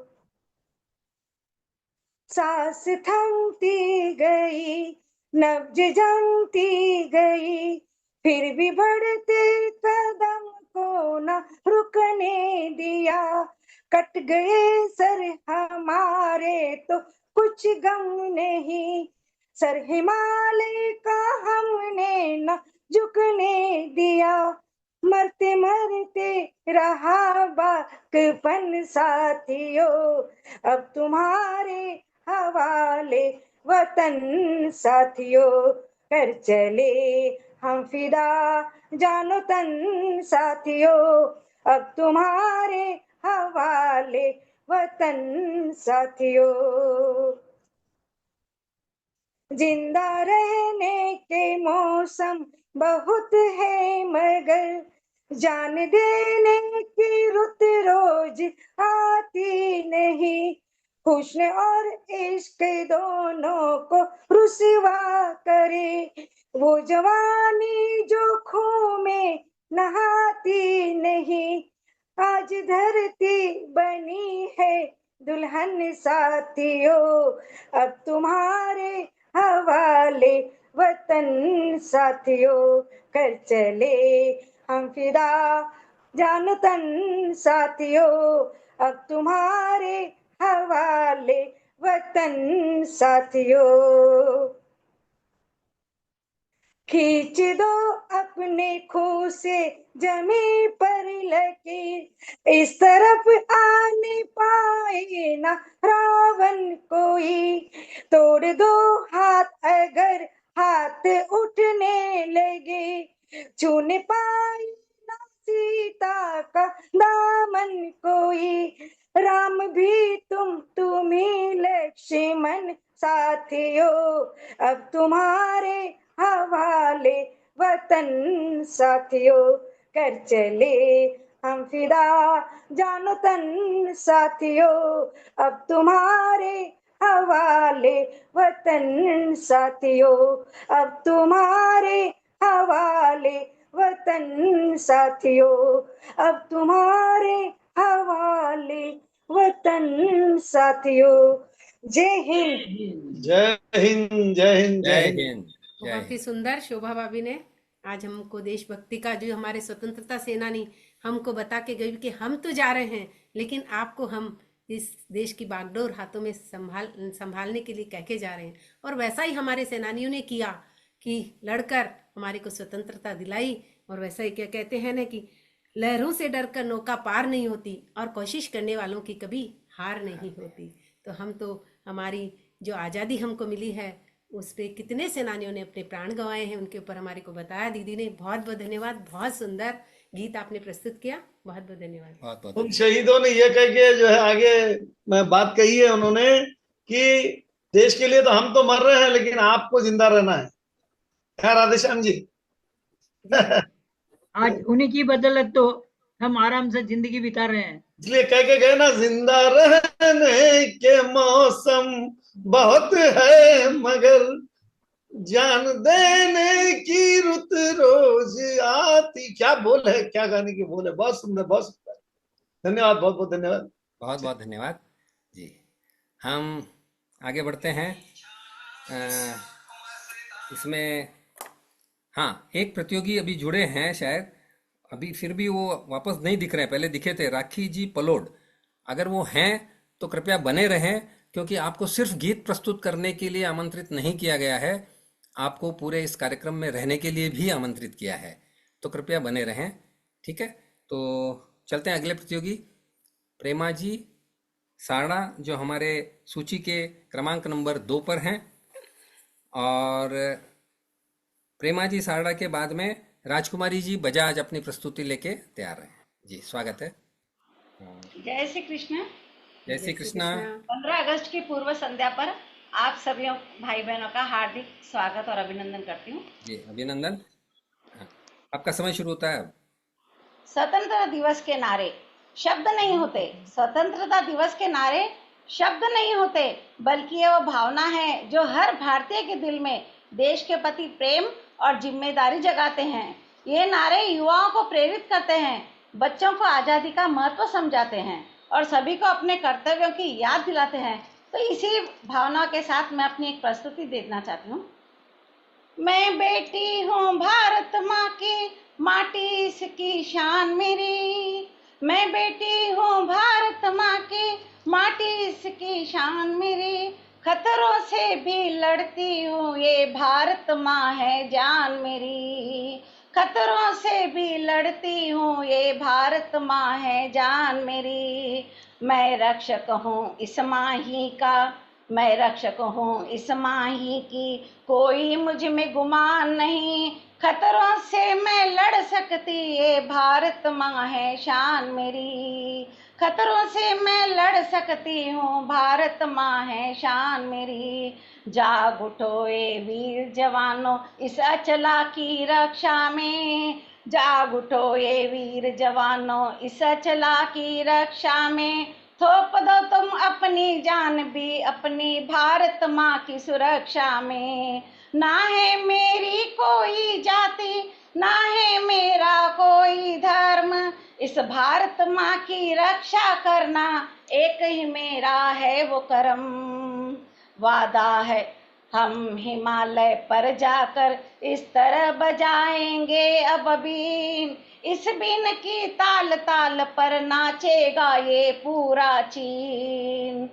Speaker 12: सांस थमती गई, नब्ज जमती गई, फिर भी बढ़ते कदम को न रुकने दिया। कट गए सर हमारे तो कुछ गम नहीं, सर हिमालय का हमने न झुकने दिया। मरते मरते रहा बाकपन साथियों, अब तुम्हारे हवाले वतन साथियों। कर चले हम फिदा, जानो तन साथियों, अब तुम्हारे हवाले वतन साथियों। जिंदा रहने के मौसम बहुत है, मगर जान देने की रुत रोज आती नहीं। हुस्न और इश्क दोनों को रुसवा करे, वो जवानी जो खून में नहाती नहीं। आज धरती बनी है दुल्हन साथियों, अब तुम्हारे हवाले वतन साथियों, कर चले हम फिदा जान तन साथियों, अब तुम्हारे हवाले वतन साथियों। खींच दो अपने खूह से जमी पर लकीर, इस तरफ आने पाए ना रावण कोई, तोड़ दो हाथ अगर हाथ उठने लगे, छूने पाए ना सीता का दामन कोई, राम भी तुम ही लक्ष्मण साथियों, अब तुम्हारे हवाले वतन साथियों, कर चले हम फिदा जानो तन साथियों, अब तुम्हारे हवाले वतन साथियों, अब तुम्हारे हवाले वतन साथियों, अब तुम्हारे हवाले वतन साथियों। जय हिंद।
Speaker 4: जय हिंद, जय हिंद, जय
Speaker 3: जय
Speaker 4: हिंद।
Speaker 3: हिंद। जय
Speaker 10: बहुत ही
Speaker 3: हिंद।
Speaker 10: सुंदर शोभा भाभी ने आज हमको देशभक्ति का, जो हमारे स्वतंत्रता सेनानी हमको बता के गई कि हम तो जा रहे हैं लेकिन आपको हम इस देश की बागडोर हाथों में संभालने के लिए कह के जा रहे हैं। और वैसा ही हमारे सेनानियों ने किया कि लड़कर हमारे को स्वतंत्रता दिलाई। और वैसा ही क्या कहते हैं ना कि लहरों से डरकर नौका पार नहीं होती और कोशिश करने वालों की कभी हार नहीं होती। तो हम तो हमारी जो आज़ादी हमको मिली है उस पे कितने सेनानियों ने अपने प्राण गंवाए हैं, उनके ऊपर हमारे को बताया दीदी ने। बहुत बहुत धन्यवाद। बहुत सुंदर गीत आपने प्रस्तुत किया। बहुत बहुत धन्यवाद।
Speaker 3: बहुत बहुत
Speaker 4: उन शहीदों ने ये कह के जो है आगे मैं बात कही है उन्होंने कि देश के लिए तो हम तो मर रहे हैं लेकिन आपको जिंदा रहना है। खैर राधेश्याम जी।
Speaker 2: आज उन्हीं की बदौलत तो हम आराम से जिंदगी बिता रहे हैं।
Speaker 4: इसलिए कह के गए ना, जिंदा रहने के मौसम बहुत है मगर जान देने की रुत रोज आती। क्या बोल है, क्या गाने की बोल है। बहुत सुंदर, बहुत सुंदर। धन्यवाद, बहुत बहुत धन्यवाद।
Speaker 3: बहुत बहुत धन्यवाद जी। हम आगे बढ़ते हैं। इसमें हाँ, एक प्रतियोगी अभी जुड़े हैं शायद, अभी फिर भी वो वापस नहीं दिख रहे हैं। पहले दिखे थे, राखी जी पलोड। अगर वो हैं तो कृपया बने रहें, क्योंकि आपको सिर्फ गीत प्रस्तुत करने के लिए आमंत्रित नहीं किया गया है, आपको पूरे इस कार्यक्रम में रहने के लिए भी आमंत्रित किया है। तो कृपया बने रहें, ठीक है। तो चलते हैं अगले प्रतियोगी, प्रेमा जी साड़ा, जो हमारे सूची के क्रमांक नंबर 2 पर हैं। और प्रेमा जी साड़ा के बाद में राजकुमारी जी बजाज अपनी प्रस्तुति लेके तैयार हैं। जी स्वागत है।
Speaker 13: जय श्री कृष्ण।
Speaker 3: जय श्री कृष्णा।
Speaker 13: 15 अगस्त की पूर्व संध्या पर आप सभी भाई बहनों का हार्दिक स्वागत और अभिनंदन करती हूँ।
Speaker 3: जी अभिनंदन। हाँ, आपका समय शुरू होता है अब।
Speaker 13: स्वतंत्रता दिवस के नारे शब्द नहीं होते, स्वतंत्रता दिवस के नारे शब्द नहीं होते, बल्कि ये वो भावना है जो हर भारतीय के दिल में देश के प्रति प्रेम और जिम्मेदारी जगाते हैं। ये नारे युवाओं को प्रेरित करते हैं, बच्चों को आज़ादी का महत्व समझाते हैं और सभी को अपने कर्तव्यों की याद दिलाते हैं। तो इसी भावना के साथ मैं अपनी एक प्रस्तुति देना चाहती हूँ। मैं बेटी हूँ भारत माँ की, माटी इसकी शान मेरी। मैं बेटी हूँ भारत माँ की, माटी इसकी शान मेरी। खतरों से भी लड़ती हूँ, ये भारत माँ है जान मेरी। खतरों से भी लड़ती हूँ, ये भारत माँ है जान मेरी। मैं रक्षक हूँ इस माँ ही का, मैं रक्षक हूँ इस माँ ही की, कोई मुझ में गुमान नहीं। खतरों से मैं लड़ सकती, ये भारत माँ है शान मेरी। खतरों से मैं लड़ सकती हूँ, भारत माँ है शान मेरी। जाग उठो ये वीर जवानों इस अचला की रक्षा में। जाग उठो ये वीर जवानों इस अचला की रक्षा में। थोप दो तुम अपनी जान भी अपनी भारत माँ की सुरक्षा में। ना है मेरी कोई जाति, ना है मेरा कोई धर्म, इस भारत माँ की रक्षा करना एक ही मेरा है वो कर्म। वादा है हम हिमालय पर जाकर इस तरह बजाएंगे अब बीन, इस बीन की ताल ताल पर नाचेगा ये पूरा चीन।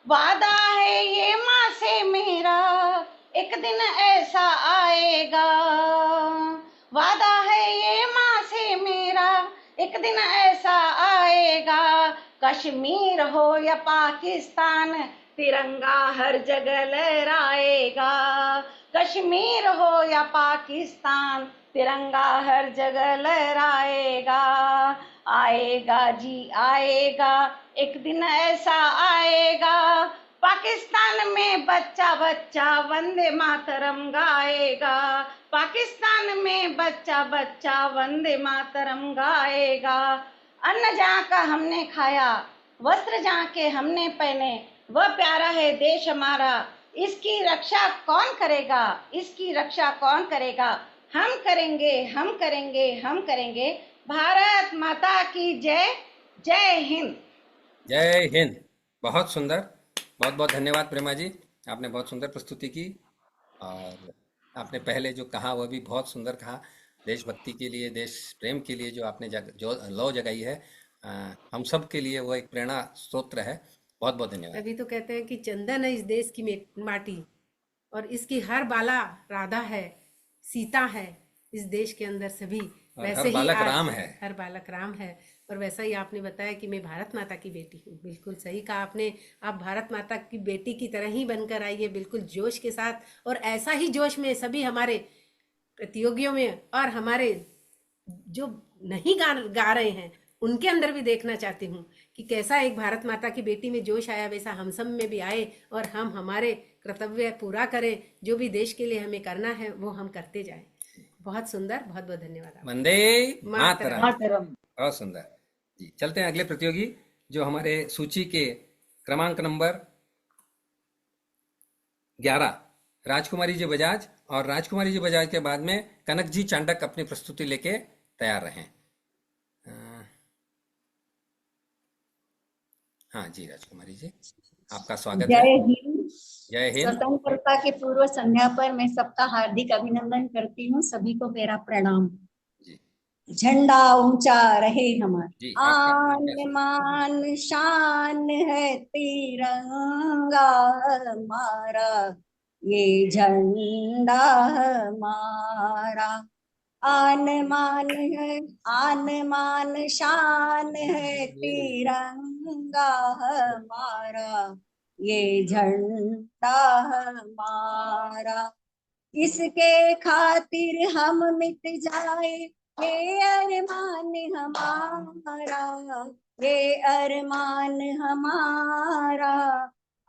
Speaker 13: वादा है ये माँ से मेरा, एक दिन ऐसा आएगा। वादा है ये माँ से मेरा, एक दिन ऐसा आएगा। कश्मीर हो या पाकिस्तान, तिरंगा हर जगह लहराएगा। कश्मीर हो या पाकिस्तान, तिरंगा हर जगह लहराएगा। आएगा जी आएगा, एक दिन ऐसा आएगा। पाकिस्तान में बच्चा बच्चा वंदे मातरम गाएगा। पाकिस्तान में बच्चा बच्चा वंदे मातरम गाएगा। अन्न जहाँ का हमने खाया, वस्त्र जहाँ के हमने पहने, वह प्यारा है देश हमारा। इसकी रक्षा कौन करेगा, इसकी रक्षा कौन करेगा? हम करेंगे, हम करेंगे, हम करेंगे। भारत माता की जय। जय हिंद।
Speaker 3: जय हिंद। बहुत सुंदर, बहुत बहुत धन्यवाद प्रेमा जी, आपने बहुत सुंदर प्रस्तुति की। और आपने पहले जो कहा वह भी बहुत सुंदर कहा। देशभक्ति के लिए, देश प्रेम के लिए जो आपने जो लौ जगाई है, हम सब के लिए वो एक प्रेरणा स्रोत है। बहुत बहुत धन्यवाद।
Speaker 10: अभी तो कहते हैं कि चंदन है इस देश की माटी, और इसकी हर बाला राधा है, सीता है इस देश के अंदर सभी। वैसे
Speaker 3: हर
Speaker 10: ही
Speaker 3: बालक
Speaker 10: आज
Speaker 3: राम है।
Speaker 10: हर बालक राम है। और वैसा ही आपने बताया कि मैं भारत माता की बेटी हूँ। बिल्कुल सही कहा आपने। आप भारत माता की बेटी की तरह ही बनकर आइए, बिल्कुल जोश के साथ। और ऐसा ही जोश में सभी हमारे प्रतियोगियों में और हमारे जो नहीं गा रहे हैं उनके अंदर भी देखना चाहती हूँ कि कैसा एक भारत माता की बेटी में जोश आया, वैसा हम सब में भी आए और हम हमारे कर्तव्य पूरा करें। जो भी देश के लिए हमें करना है वो हम करते जाएं। बहुत सुंदर, बहुत बहुत धन्यवाद।
Speaker 3: वंदे मातरम।
Speaker 2: मातरम।
Speaker 3: बहुत सुंदर जी। चलते हैं अगले प्रतियोगी जो हमारे सूची के क्रमांक नंबर 11 राजकुमारी जी बजाज। और राजकुमारी जी बजाज के बाद में कनक जी चांडक अपनी प्रस्तुति लेके तैयार रहें। हाँ जी राजकुमारी जी, आपका स्वागत है।
Speaker 14: जय हिंद।
Speaker 3: जय हिंद।
Speaker 14: स्वतंत्रता की पूर्व संध्या पर मैं सबका हार्दिक अभिनंदन करती हूँ। सभी को मेरा प्रणाम। झंडा ऊंचा रहे हमारा, आन मान शान है तिरंगा हमारा, ये झंडा हमारा। आन मान है, आन मान शान है तिरंगा हमारा, ये झंडा हमारा। इसके खातिर हम मिट जाए ये अरमान हमारा, ये अरमान हमारा।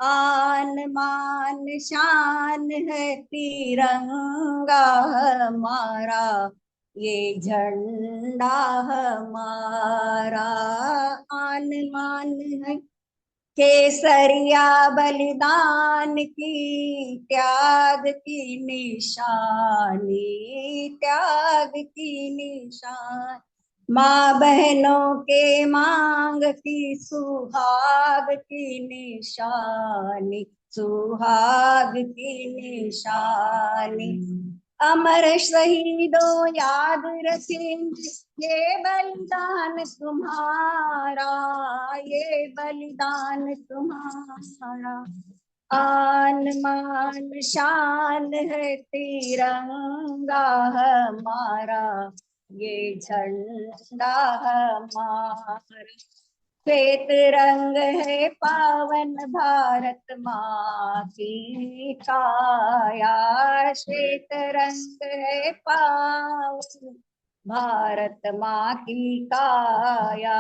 Speaker 14: आन मान शान है तिरंगा हमारा, ये झंडा हमारा। आन मान है केसरिया बलिदान की, त्याग की निशानी, त्याग की निशान। माँ बहनों के मांग की सुहाग की निशानी, सुहाग की निशानी। अमर शहीदों याद रखेंगे ये बलिदान तुम्हारा, ये बलिदान तुम्हारा। आन मान शान है तिरंगा हमारा, ये झंडा हमारा। श्वेत रंग है पावन भारत माँ की काया, श्वेत रंग है पावन भारत माँ की काया।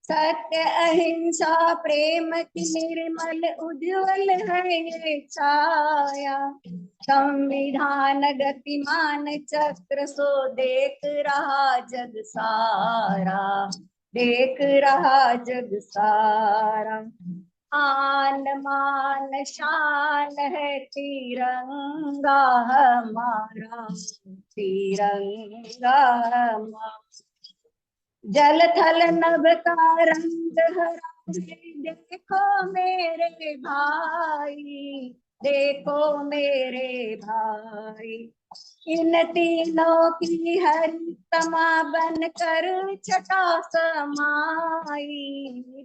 Speaker 14: सत्य अहिंसा प्रेम की निर्मल उज्जवल है ये छाया। संविधान गतिमान चक्र सो देख रहा जग सारा, देख रहा जग सारा। आन मान शान है तिरंगा हमारा, तिरंगा हमारा। जल थल नभ का रंग हरा है, देखो मेरे भाई, देखो मेरे भाई। इन तीनों की हरी तमा बनकर छटा समाई,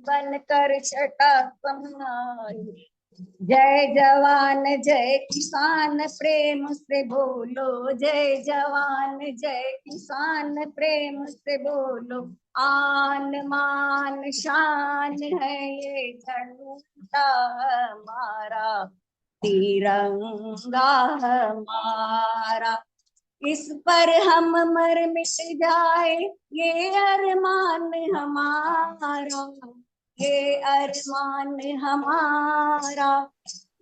Speaker 14: बनकर छटा समाई। जय जवान जय किसान प्रेम से बोलो, जय जवान जय किसान प्रेम से बोलो। आन मान शान है ये झंडा हमारा, तिरंगा हमारा। इस पर हम मर मिट जाए ये अरमान हमारा, ये अरमान हमारा,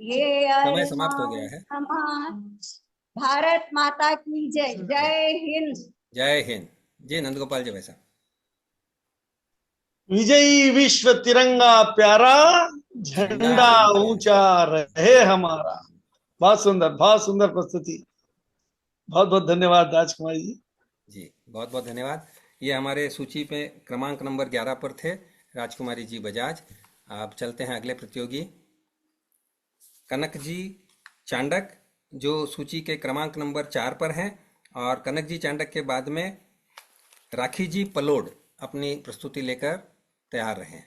Speaker 14: ये
Speaker 3: समय समाप्त हो गया
Speaker 14: अरमान
Speaker 3: है।
Speaker 14: हमारा। भारत माता की जय। जय हिंद।
Speaker 3: जय हिंद। जी नंदगोपाल जी वैसा।
Speaker 4: विजयी विश्व तिरंगा प्यारा, झंडा ऊंचा रहे हमारा। बहुत सुंदर प्रस्तुति। बहुत बहुत धन्यवाद राजकुमारी जी।
Speaker 3: जी बहुत बहुत धन्यवाद। ये हमारे सूची पे क्रमांक नंबर 11 पर थे राजकुमारी जी बजाज। आप चलते हैं अगले प्रतियोगी कनक जी चांडक, जो सूची के क्रमांक नंबर 4 पर हैं। और कनक जी चांडक के बाद में राखी जी पलोड अपनी प्रस्तुति लेकर तैयार रहे।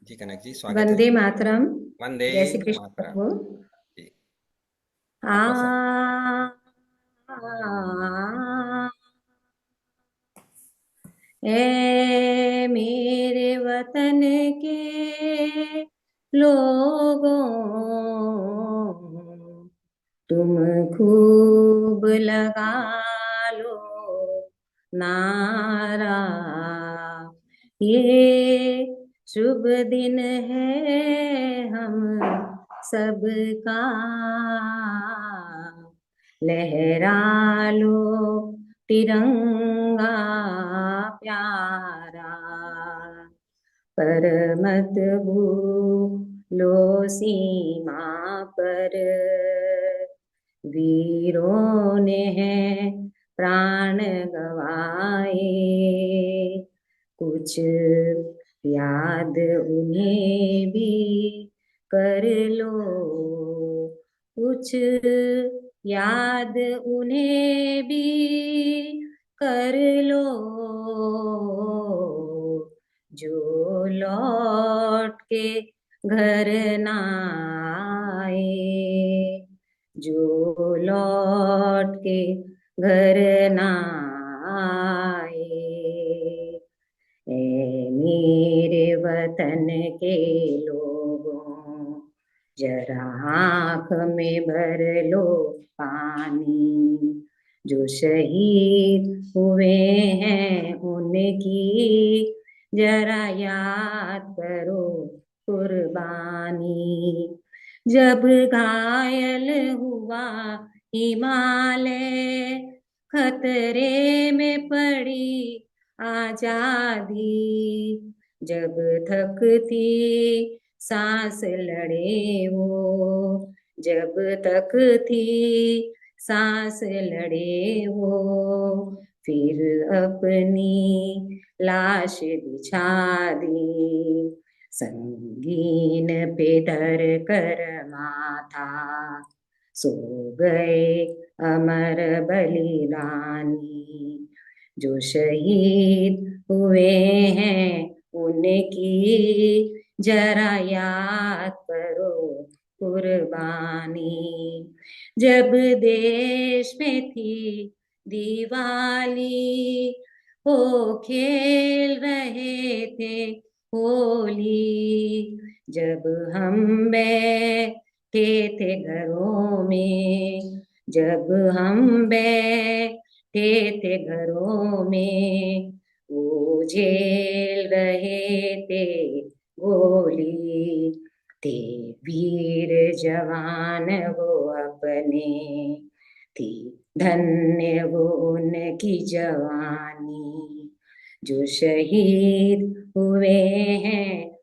Speaker 3: जी कनक जी स्वागत है।
Speaker 15: वंदे मातरम।
Speaker 3: वंदे
Speaker 15: जय श्री कृष्ण
Speaker 3: मातरम।
Speaker 15: प्रभु।
Speaker 3: जी
Speaker 15: आ ए मेरे वतन के लोगों, तुम खूब लगा लो नारा, ये शुभ दिन है हम सबका, लहरा लो तिरंगा प्यारा, पर मत भूलो सीमा पर वीरों ने हैं प्राण गवाए, कुछ याद उन्हें भी कर लो, कुछ याद उन्हें भी कर लो, जो लौट के घर ना आए, जो लौट के घर ना आए। ए मेरे वतन के लोगों, जरा आँख में भर लो पानी, जो शहीद हुए हैं उनकी जरा याद करो कुर्बानी। जब घायल हुआ हिमालय, खतरे में पड़ी आजादी, जब थकती सांस लड़े वो, जब तक थी सांस लड़े वो, फिर अपनी लाश बिछा दी, संगीन पे धर कर माथा, सो गए अमर बलिदानी, जो शहीद हुए हैं उनकी जरा याद करो कुर्बानी। जब देश में थी दिवाली, हो खेल रहे थे होली, जब हम बैठे थे घरों में, जब हम बैठे थे घरों में, वो झेल रहे थे गोली, थे वीर जवान वो अपने, थी धन्य वो उनकी जवानी, जो शहीद हुए हैं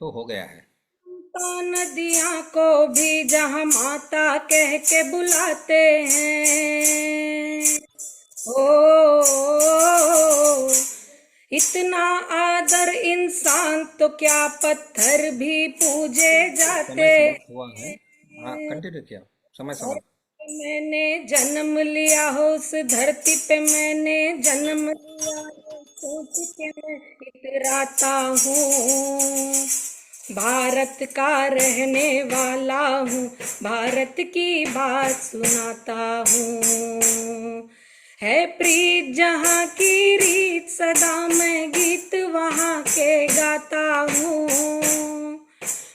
Speaker 3: तो हो गया है।
Speaker 16: तो नदियां को भी जहाँ माता कह के बुलाते हैं, ओ इतना आदर इंसान तो क्या पत्थर भी पूजे जाते।
Speaker 3: समय समाप्त हुआ है। हाँ, कंटिन्यू किया। समय समाप्त।
Speaker 16: मैंने जन्म लिया हो उस धरती पे, मैंने जन्म लिया हो सोच के मैं इतराता हूँ। भारत का रहने वाला हूँ, भारत की बात सुनाता हूँ। है प्रीत जहाँ की रीत, सदा मैं गीत वहाँ के गाता हूँ।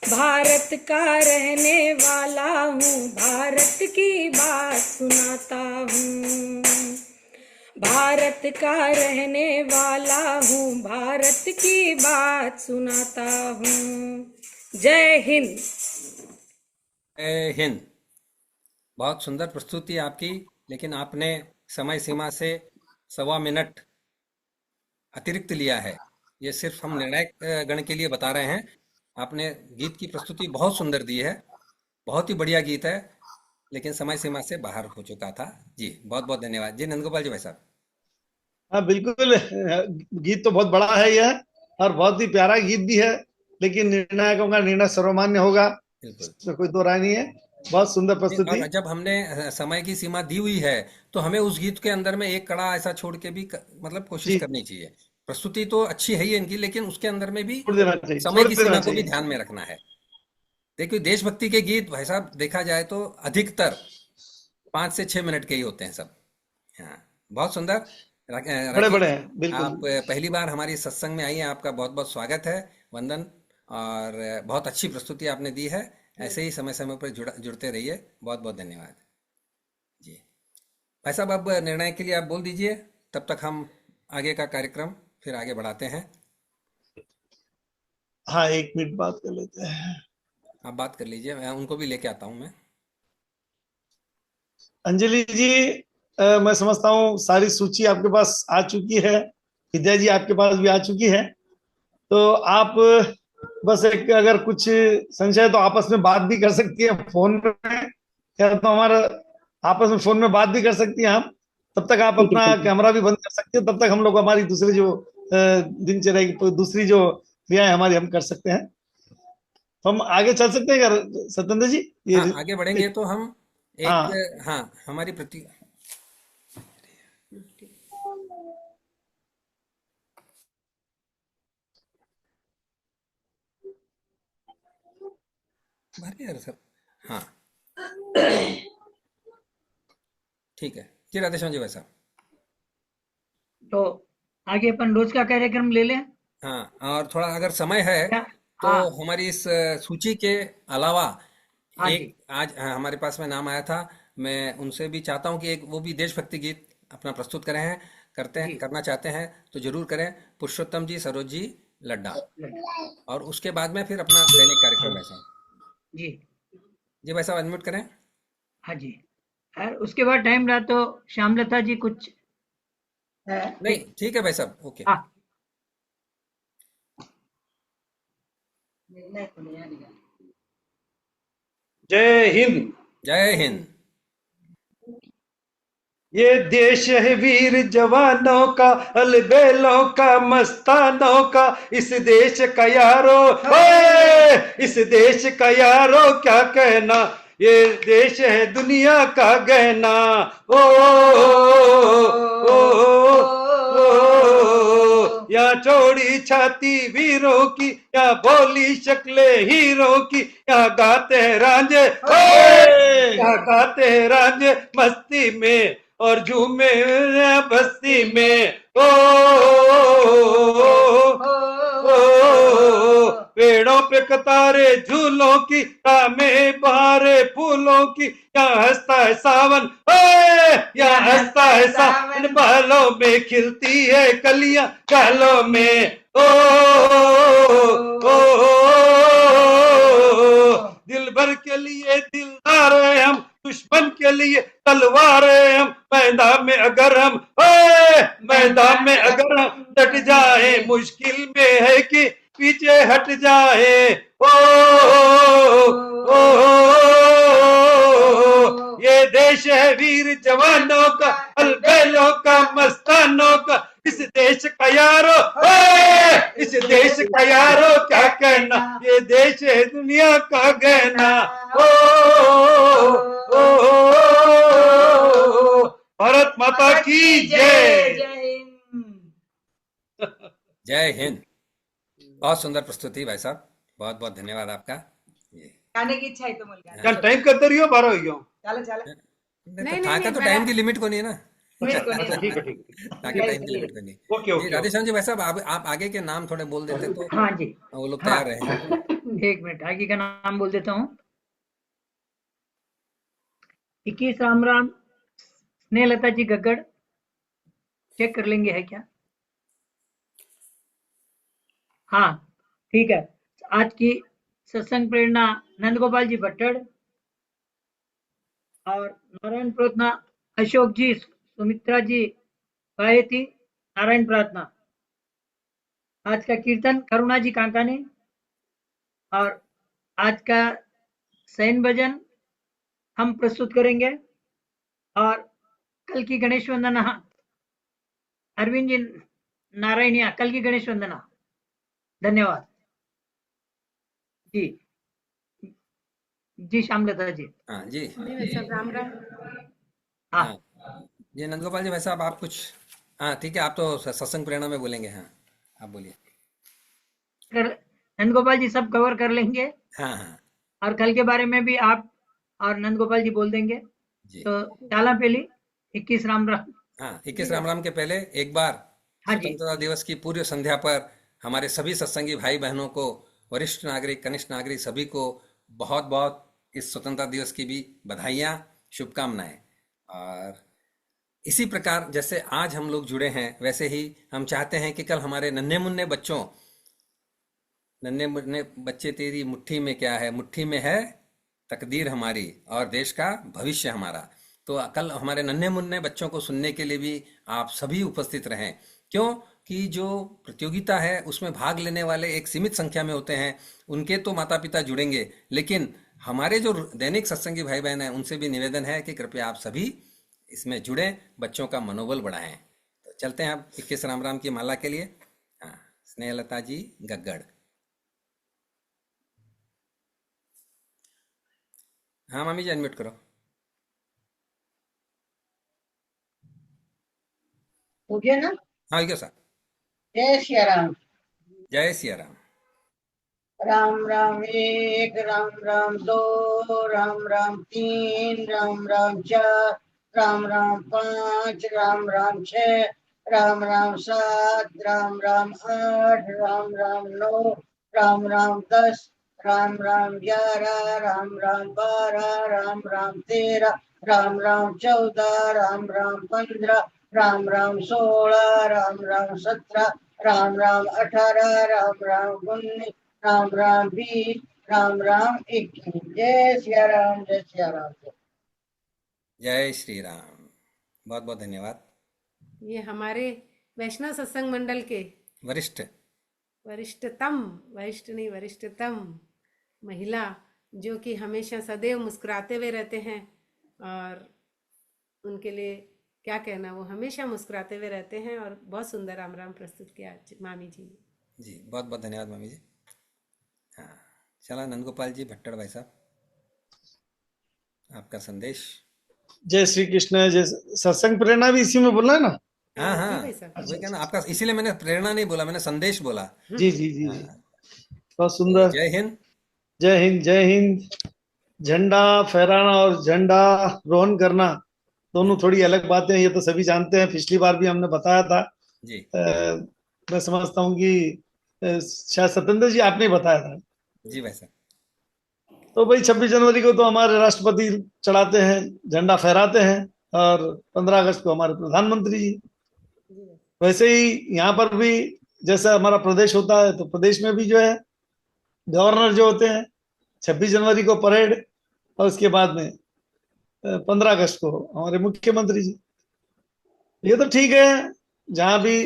Speaker 16: भारत का रहने वाला हूँ, भारत की बात सुनाता हूँ। भारत का रहने वाला हूँ, भारत की बात सुनाता हूँ। जय हिंद।
Speaker 3: जय हिंद। बहुत सुंदर प्रस्तुति आपकी, लेकिन आपने समय सीमा से 1.25 मिनट अतिरिक्त लिया है। ये सिर्फ हम निर्णायक गण के लिए बता रहे हैं। आपने गीत की प्रस्तुति बहुत सुंदर दी है, बहुत ही बढ़िया गीत है, लेकिन समय सीमा से बाहर हो चुका था। जी बहुत बहुत धन्यवाद। जी नंदगोपाल जी भाई साहब।
Speaker 4: हाँ बिल्कुल, गीत तो बहुत बड़ा है यह, और बहुत ही प्यारा गीत भी है, लेकिन निर्णायकों का निर्णय सर्वमान्य होगा, इसमें कोई दो राय नहीं है। बहुत सुंदर प्रस्तुति।
Speaker 3: और जब हमने समय की सीमा दी हुई है तो हमें उस गीत के अंदर में एक कड़ा ऐसा छोड़ के भी मतलब कोशिश करनी चाहिए। प्रस्तुति तो अच्छी है ही इनकी, लेकिन उसके अंदर में भी समय की सीमा को भी ध्यान में रखना है। देखिए देशभक्ति के गीत भाई साहब देखा जाए तो अधिकतर 5 से 6 मिनट के ही होते हैं सब। हाँ बहुत सुंदर।
Speaker 4: बड़े बड़े हैं बिल्कुल।
Speaker 3: आप पहली बार हमारी सत्संग में आई हैं, आपका बहुत बहुत स्वागत है, वंदन। और बहुत अच्छी प्रस्तुति आपने दी है। ऐसे ही समय समय पर जुड़ते रहिए। बहुत बहुत धन्यवाद जी भाई साहब। अब निर्णय के लिए आप बोल दीजिए, तब तक हम आगे का कार्यक्रम फिर आगे बढ़ाते हैं।
Speaker 4: हाँ 1 मिनट बात कर लेते हैं।
Speaker 3: आप बात कर लीजिए, मैं उनको भी लेके आता हूँ। मैं
Speaker 4: अंजलि जी, मैं समझता हूँ सारी सूची आपके पास आ चुकी है, विद्या जी आपके पास भी आ चुकी है, तो आप बस एक अगर कुछ संशय तो आपस में बात भी कर सकती है फोन में, या तो हमारा आपस में फोन में बात भी कर सकती हैं आप। तब तक आप अपना कैमरा भी बंद कर सकते हैं, तब तक हम लोग हमारी दूसरी जो दिनचर्या की दूसरी जो क्रियाएं हमारी हम कर सकते हैं। तो हम आगे चल सकते हैं अगर सत्येंद्र जी। ये
Speaker 3: हाँ, आगे बढ़ेंगे तो हम एक हाँ हमारी प्रति सर। हाँ ठीक है जी, राधेश्याम जी भाई साहब।
Speaker 2: तो आगे अपन रोज का कार्यक्रम ले लें।
Speaker 3: हाँ, और थोड़ा अगर समय है तो हमारी इस सूची के अलावा एक आज हमारे पास में नाम आया था, मैं उनसे भी चाहता हूँ कि एक वो भी देशभक्ति गीत अपना प्रस्तुत करना चाहते हैं तो जरूर करें। पुरुषोत्तम जी, सरोज जी, लड्डा, और उसके बाद में फिर अपना दैनिक कार्यक्रम ऐसा। जी भाई साहब अनम्यूट करें।
Speaker 2: हाँ जी, और उसके बाद टाइम रहा तो श्यामलता जी कुछ
Speaker 3: नहीं, ठीक है भाई साहब, ओके।
Speaker 4: जय हिंद।
Speaker 3: जय हिंद।
Speaker 4: ये देश है वीर जवानों का, अलबेलों का, मस्तानों का, इस देश का यारो, इस देश का यारो क्या कहना, ये देश है दुनिया का गहना। ओ, या चौड़ी छाती वीरों की, या भोली शक्लें हीरों की, या गाते हैं रांझे, या गाते हैं रांझे मस्ती में और झूमे बस्ती में। पेड़ों पे कतारे झूलों की, में बहारे फूलों की, यहाँ हंसता है सावन, यहाँ हंसता है सावन, बालों में खिलती है कलियां गालों में। दिल भर के लिए दिलदार है हम, दुश्मन के लिए तलवार है हम, मैदान में अगर हम, मैदान में अगर हम डट जाए, मुश्किल में है कि
Speaker 17: पीछे हट जाए। ओ, ओ, ये देश है वीर जवानों का, अलबेलों का, मस्तानों का। इस देश का यारो, इस देश का यारो क्या कहना, ये देश है दुनिया का गहना। ओ, ओ, भारत माता की जय।
Speaker 3: जय हिंद। बहुत सुंदर प्रस्तुति भाई साहब, बहुत बहुत धन्यवाद आपका।
Speaker 18: गाने की इच्छा है तो मुल्क
Speaker 17: क्या टाइम करते रहियो 12 हो गयो।
Speaker 18: चलो चलो
Speaker 3: नहीं, तो तो टाइम की लिमिट को नहीं है ना।
Speaker 17: अच्छा ठीक है ठीक है।
Speaker 3: टाइम की लिमिट को नहीं।
Speaker 17: Okay okay.
Speaker 3: राधेश्याम जी भाई साहब, आप आगे के नाम थोड़े बोल देते तो
Speaker 2: हाँ जी,
Speaker 3: वो लोग
Speaker 2: हाँ।
Speaker 3: तैयार रहे।
Speaker 2: एक मिनट, आगे का नाम बोल देता हूँ। 21 राम राम स्नेहलता जी गग्गड़, चेक कर लेंगे है क्या? हाँ ठीक है। आज की सत्संग प्रेरणा नंदगोपाल जी भट्टड़ और नारायण प्रार्थना अशोक जी, सुमित्रा जी गायत्री, नारायण प्रार्थना। आज का कीर्तन करुणा जी कांकाने, और आज का सैन भजन हम प्रस्तुत करेंगे, और कल की गणेश वंदना अरविंद जी नारायणिया, कल की गणेश वंदना। धन्यवाद जी। जी श्यामलता जी।
Speaker 3: हाँ जी।
Speaker 10: सब राम राम।
Speaker 3: हाँ जी नंदगोपाल जी भाई साहब, आप कुछ, हाँ ठीक है, आप तो सत्संग प्रेरणा में बोलेंगे। हाँ आप बोलिए।
Speaker 2: नंदगोपाल जी सब कवर कर लेंगे,
Speaker 3: हाँ हाँ,
Speaker 2: और कल के बारे में भी आप और नंदगोपाल जी बोल देंगे। तो चाला पहली 21 राम राम।
Speaker 3: हाँ 21 राम राम के पहले एक बार
Speaker 2: हाँ जी।
Speaker 3: स्वतंत्रता दिवस की पूर्व संध्या पर हमारे सभी सत्संगी भाई बहनों को, वरिष्ठ नागरिक, कनिष्ठ नागरिक, सभी को बहुत बहुत इस स्वतंत्रता दिवस की भी बधाइयाँ, शुभकामनाएं। और इसी प्रकार जैसे आज हम लोग जुड़े हैं, वैसे ही हम चाहते हैं कि कल हमारे नन्हे मुन्ने बच्चों, नन्हे मुन्ने बच्चे तेरी मुट्ठी में क्या है, मुट्ठी में है तकदीर हमारी और देश का भविष्य हमारा। तो कल हमारे नन्हे मुन्ने बच्चों को सुनने के लिए भी आप सभी उपस्थित रहें। क्यों कि जो प्रतियोगिता है उसमें भाग लेने वाले एक सीमित संख्या में होते हैं, उनके तो माता पिता जुड़ेंगे, लेकिन हमारे जो दैनिक सत्संगी भाई बहन हैं उनसे भी निवेदन है कि कृपया आप सभी इसमें जुड़ें, बच्चों का मनोबल बढ़ाएं। तो चलते हैं आप 21 राम राम की माला के लिए। हाँ, स्नेहलता जी गग्गड़। हाँ मामी जी अनम्यूट करो।
Speaker 19: हो गया ना?
Speaker 3: हाँ हो गया सर।
Speaker 19: जय सिया राम।
Speaker 3: जय सिया राम।
Speaker 19: राम राम एक, राम राम दो, राम राम तीन, राम राम चार, राम राम पाँच, राम राम छः, राम राम सात, राम राम आठ, राम राम नौ, राम राम 10, राम राम 11, राम राम 12, राम राम 13, राम राम 14, राम राम 15, राम राम 16, राम राम 17, राम राम 18, राम राम 19, राम राम 20, राम राम 21। जय सिया राम, जय सिया राम।
Speaker 3: जय श्री राम। बहुत बहुत धन्यवाद।
Speaker 10: ये हमारे वैष्णव सत्संग मंडल के
Speaker 3: वरिष्ठ
Speaker 10: वरिष्ठतम महिला, जो कि हमेशा सदैव मुस्कुराते हुए रहते हैं, और उनके लिए क्या कहना, वो हमेशा मुस्कुराते हुए रहते हैं, और बहुत सुंदर राम राम प्रस्तुत किया मामी जी ने।
Speaker 3: जी बहुत बहुत धन्यवाद मामी जी। हाँ चला नंदगोपाल जी भट्टड़ भाई साहब, आपका संदेश।
Speaker 17: जय श्री कृष्ण। जय सत्संग प्रेरणा भी इसी में बोलना है ना?
Speaker 3: हाँ हाँ वही कहना आपका, इसीलिए मैंने प्रेरणा नहीं बोला, मैंने संदेश बोला।
Speaker 17: जी जी जी जी, बहुत सुंदर।
Speaker 3: जय हिंद।
Speaker 17: जय हिंद, जय हिंद। झंडा फहराना और झंडा रोहन करना दोनों थोड़ी अलग बातें हैं, ये तो सभी जानते हैं, पिछली बार भी हमने बताया था
Speaker 3: जी।
Speaker 17: मैं समझता हूँ कि शायद सत्येंद्र जी आपने बताया था।
Speaker 3: जी भाई साहब।
Speaker 17: तो भाई 26 जनवरी को तो हमारे राष्ट्रपति चढ़ाते हैं, झंडा फहराते हैं, और 15 अगस्त को हमारे प्रधानमंत्री जी। वैसे ही यहाँ पर भी जैसा हमारा प्रदेश होता है, तो प्रदेश में भी जो है गवर्नर जो होते हैं, 26 जनवरी को परेड, और उसके बाद में 15 अगस्त को हमारे मुख्यमंत्री जी। ये तो ठीक है, जहां भी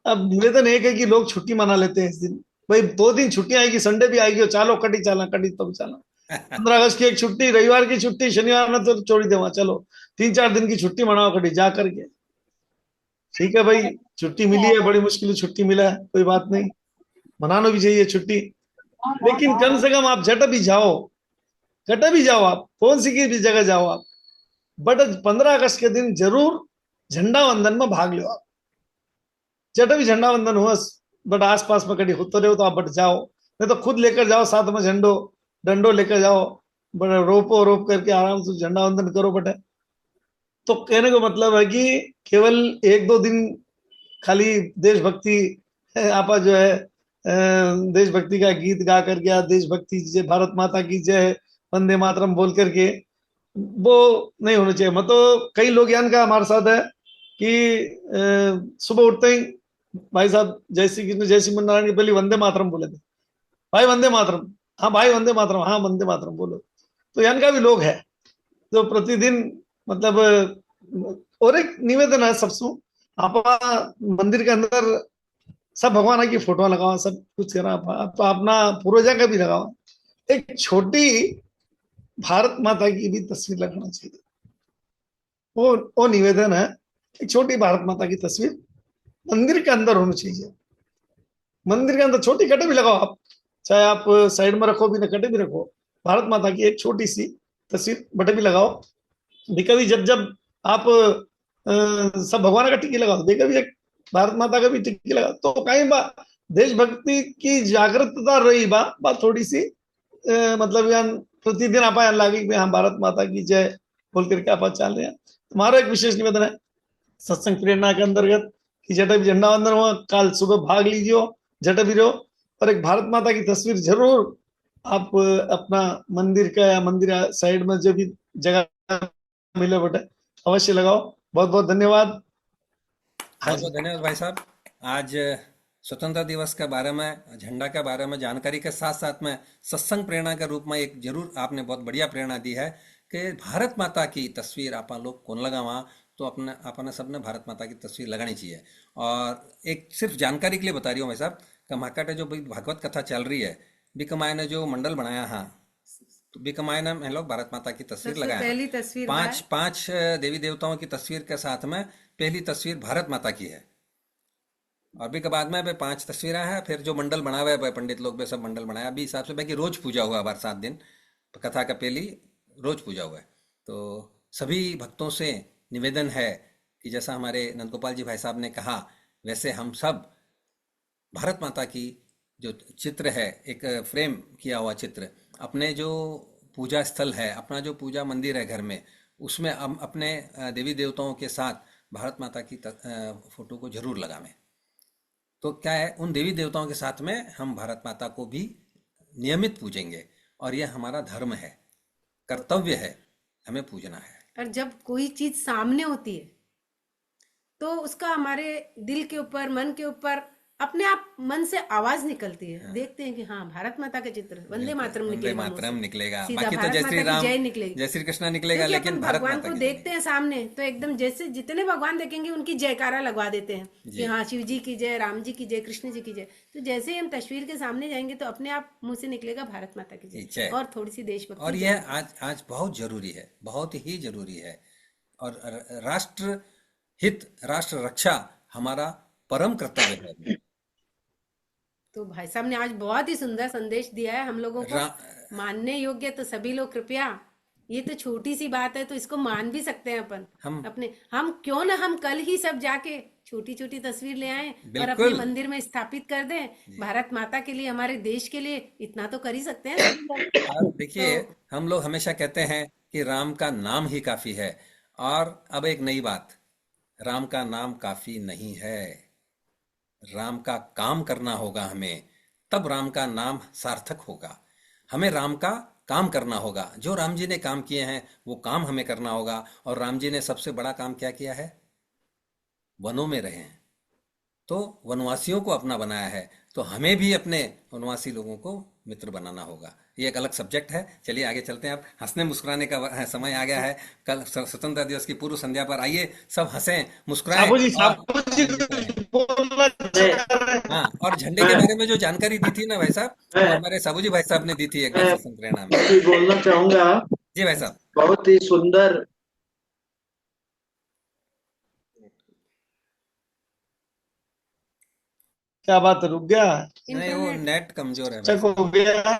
Speaker 17: अब निवेदन एक है कि लोग छुट्टी मना लेते हैं इस दिन, भाई 2 दिन छुट्टी आएगी, संडे भी आएगी, चलो कटी चलना, कटी तब चलना। 15 अगस्त की एक छुट्टी, रविवार की छुट्टी, शनिवार में तो छोड़ी देवा, चलो 3-4 दिन की छुट्टी मनाओ कटी जा करके। ठीक है भाई, छुट्टी मिली है, बड़ी मुश्किल से छुट्टी मिला है, कोई बात नहीं, मनाना भी चाहिए छुट्टी। लेकिन कम से कम आप जट भी जाओ, कटे भी जाओ, आप कौन सी की भी जगह जाओ आप, बट 15 अगस्त के दिन जरूर झंडा वंदन में भाग लो आप। जट भी झंडा वंदन हो, बट आस पास में कभी होते रहो तो आप बट जाओ, नहीं तो खुद लेकर जाओ, साथ में झंडो डंडो लेकर जाओ, बट रोप करके आराम से झंडा वंदन करो बटे। तो कहने का मतलब है कि केवल 1-2 दिन खाली देशभक्ति आपा जो है देशभक्ति का गीत गा करके या देशभक्ति जय, भारत माता की जय, वंदे मातरम बोल करके वो नहीं होना चाहिए। मतलब कई लोग यान का हमारे साथ है कि सुबह उठते ही भाई साहब जय श्री कृष्ण जय श्री नारायण की पहले वंदे मातरम बोले थे, भाई वंदे मातरम, हाँ भाई वंदे मातरम, हाँ वंदे मातरम बोलो। तो यान का भी लोग है जो प्रतिदिन मतलब, और एक निवेदन है सबसे, आप मंदिर के अंदर सब भगवान की फोटो लगाओ, सब कुछ करा, तो अपना पूर्वजा का भी लगाओ, एक छोटी भारत माता की भी तस्वीर लगाना चाहिए। वो निवेदन है, एक छोटी भारत माता की तस्वीर मंदिर के अंदर होनी चाहिए। मंदिर के अंदर छोटी कटे भी लगाओ आप, चाहे आप साइड में रखो भी ना, कटे भी रखो, भारत माता की एक छोटी सी तस्वीर बटे भी लगाओ। कभी जब जब आप सब भगवान का टिक्की लगाओ, देखा भी एक भारत माता का भी टिक्की लगाओ, तो कहीं बा देशभक्ति की जागरूकता रही बा थोड़ी सी, मतलब यान प्रतिदिन आप लागे कि हाँ भारत माता की जय बोल करके आप चल रहे हैं। तुम्हारा एक विशेष निवेदन है सत्संग प्रेरणा के अंतर्गत कि जटा भी झंडा वंदन हुआ, कल सुबह भाग लीजिए, जटा भी रहो, और एक भारत माता की तस्वीर जरूर आप अपना मंदिर का या मंदिर साइड में जो भी जगह मिले बटे अवश्य लगाओ। बहुत बहुत धन्यवाद।
Speaker 3: बहुत बहुत धन्यवाद भाई साहब। आज स्वतंत्रता दिवस के बारे में, झंडा के बारे में जानकारी के साथ साथ में सत्संग प्रेरणा के रूप में एक जरूर आपने बहुत बढ़िया प्रेरणा दी है कि भारत माता की तस्वीर आप लोग कौन लगावा, तो अपने सबने भारत माता की तस्वीर लगानी चाहिए। और एक सिर्फ जानकारी के लिए बता रही हूँ भाई साहब, कमाकाटे जो भागवत कथा चल रही है, बिकमाय ने जो मंडल बनाया, हाँ तो बिकमाय ने हम लोग भारत माता की तस्वीर लगाया,
Speaker 10: पहली तस्वीर
Speaker 3: पांच देवी देवताओं की तस्वीर के साथ में पहली तस्वीर भारत माता की है। और भी के बाद में 5 तस्वीरें हैं, फिर जो मंडल बना हुआ है पंडित लोग भी सब मंडल बनाया अभी हिसाब से, बाकी रोज पूजा हुआ बार 7 दिन कथा का पहली रोज पूजा हुआ है। तो सभी भक्तों से निवेदन है कि जैसा हमारे नंदगोपाल जी भाई साहब ने कहा, वैसे हम सब भारत माता की जो चित्र है, एक फ्रेम किया हुआ चित्र, अपने जो पूजा स्थल है, अपना जो पूजा मंदिर है घर में, उसमें हम अपने देवी देवताओं के साथ भारत माता की फोटो को जरूर लगावें। तो क्या है, उन देवी देवताओं के साथ में हम भारत माता को भी नियमित पूजेंगे, और यह हमारा धर्म है, कर्तव्य है, हमें पूजना है।
Speaker 10: और जब कोई चीज सामने होती है तो उसका हमारे दिल के ऊपर, मन के ऊपर अपने आप मन से आवाज निकलती है। हाँ। देखते हैं कि हाँ भारत माता के चित्र, वंदे मातरम निकलेगा,
Speaker 3: वंदे मातरम निकलेगा,
Speaker 10: बाकी
Speaker 3: तो जय श्री राम,
Speaker 10: जय निकलेगी,
Speaker 3: जय श्री कृष्णा निकलेगा, लेकिन भारत
Speaker 10: भगवान
Speaker 3: माता
Speaker 10: को देखते हैं सामने तो एकदम जैसे जितने भगवान देखेंगे उनकी जयकारा लगवा देते हैं कि हाँ शिव जी की जय, राम जी की जय, कृष्ण जी की जय। तो जैसे ही हम तस्वीर के सामने जाएंगे तो अपने आप मुंह से निकलेगा भारत माता की जय, और थोड़ी सी देशभक्ति।
Speaker 3: और यह आज बहुत जरूरी है, बहुत ही जरूरी है। और राष्ट्र हित, राष्ट्र रक्षा हमारा परम कर्तव्य है।
Speaker 10: तो भाई साहब ने आज बहुत ही सुंदर संदेश दिया है हम लोगों को, मानने योग्य। तो सभी लोग कृपया, ये तो छोटी सी बात है तो इसको मान भी सकते हैं अपन, हम क्यों ना हम कल ही सब जाके छोटी छोटी तस्वीर ले आए और अपने मंदिर में स्थापित कर दें। भारत माता के लिए, हमारे देश के लिए इतना तो कर ही सकते हैं।
Speaker 3: देखिए हम लोग हमेशा कहते हैं कि राम का नाम ही काफी है, और अब एक नई बात, राम का नाम काफी नहीं है, राम का काम करना होगा हमें, तब राम का नाम सार्थक होगा। हमें राम का काम करना होगा, जो राम जी ने काम किए हैं वो काम हमें करना होगा। और राम जी ने सबसे बड़ा काम क्या किया है, वनों में रहे हैं, तो वनवासियों को अपना बनाया है, तो हमें भी अपने वनवासी लोगों को मित्र बनाना होगा। ये एक अलग सब्जेक्ट है। चलिए आगे चलते हैं। अब हंसने मुस्कुराने का समय आ गया है। कल स्वतंत्रता दिवस की पूर्व संध्या पर आइए सब हंसें मुस्कुराएं।
Speaker 17: साबू जी बोलना चाह रहे हैं।
Speaker 3: हाँ, और झंडे के बारे में जो जानकारी दी थी ना भाई साहब, वो हमारे साबू जी भाई साहब ने दी थी एक बार सत्संग प्रेरणा में।
Speaker 20: मैं बोलना चाहूंगा,
Speaker 3: जी भाई साहब।
Speaker 20: बहुत ही सुंदर।
Speaker 17: क्या बात रुक गया?
Speaker 3: नहीं, वो नेट कमजोर है
Speaker 17: चेक हो गया।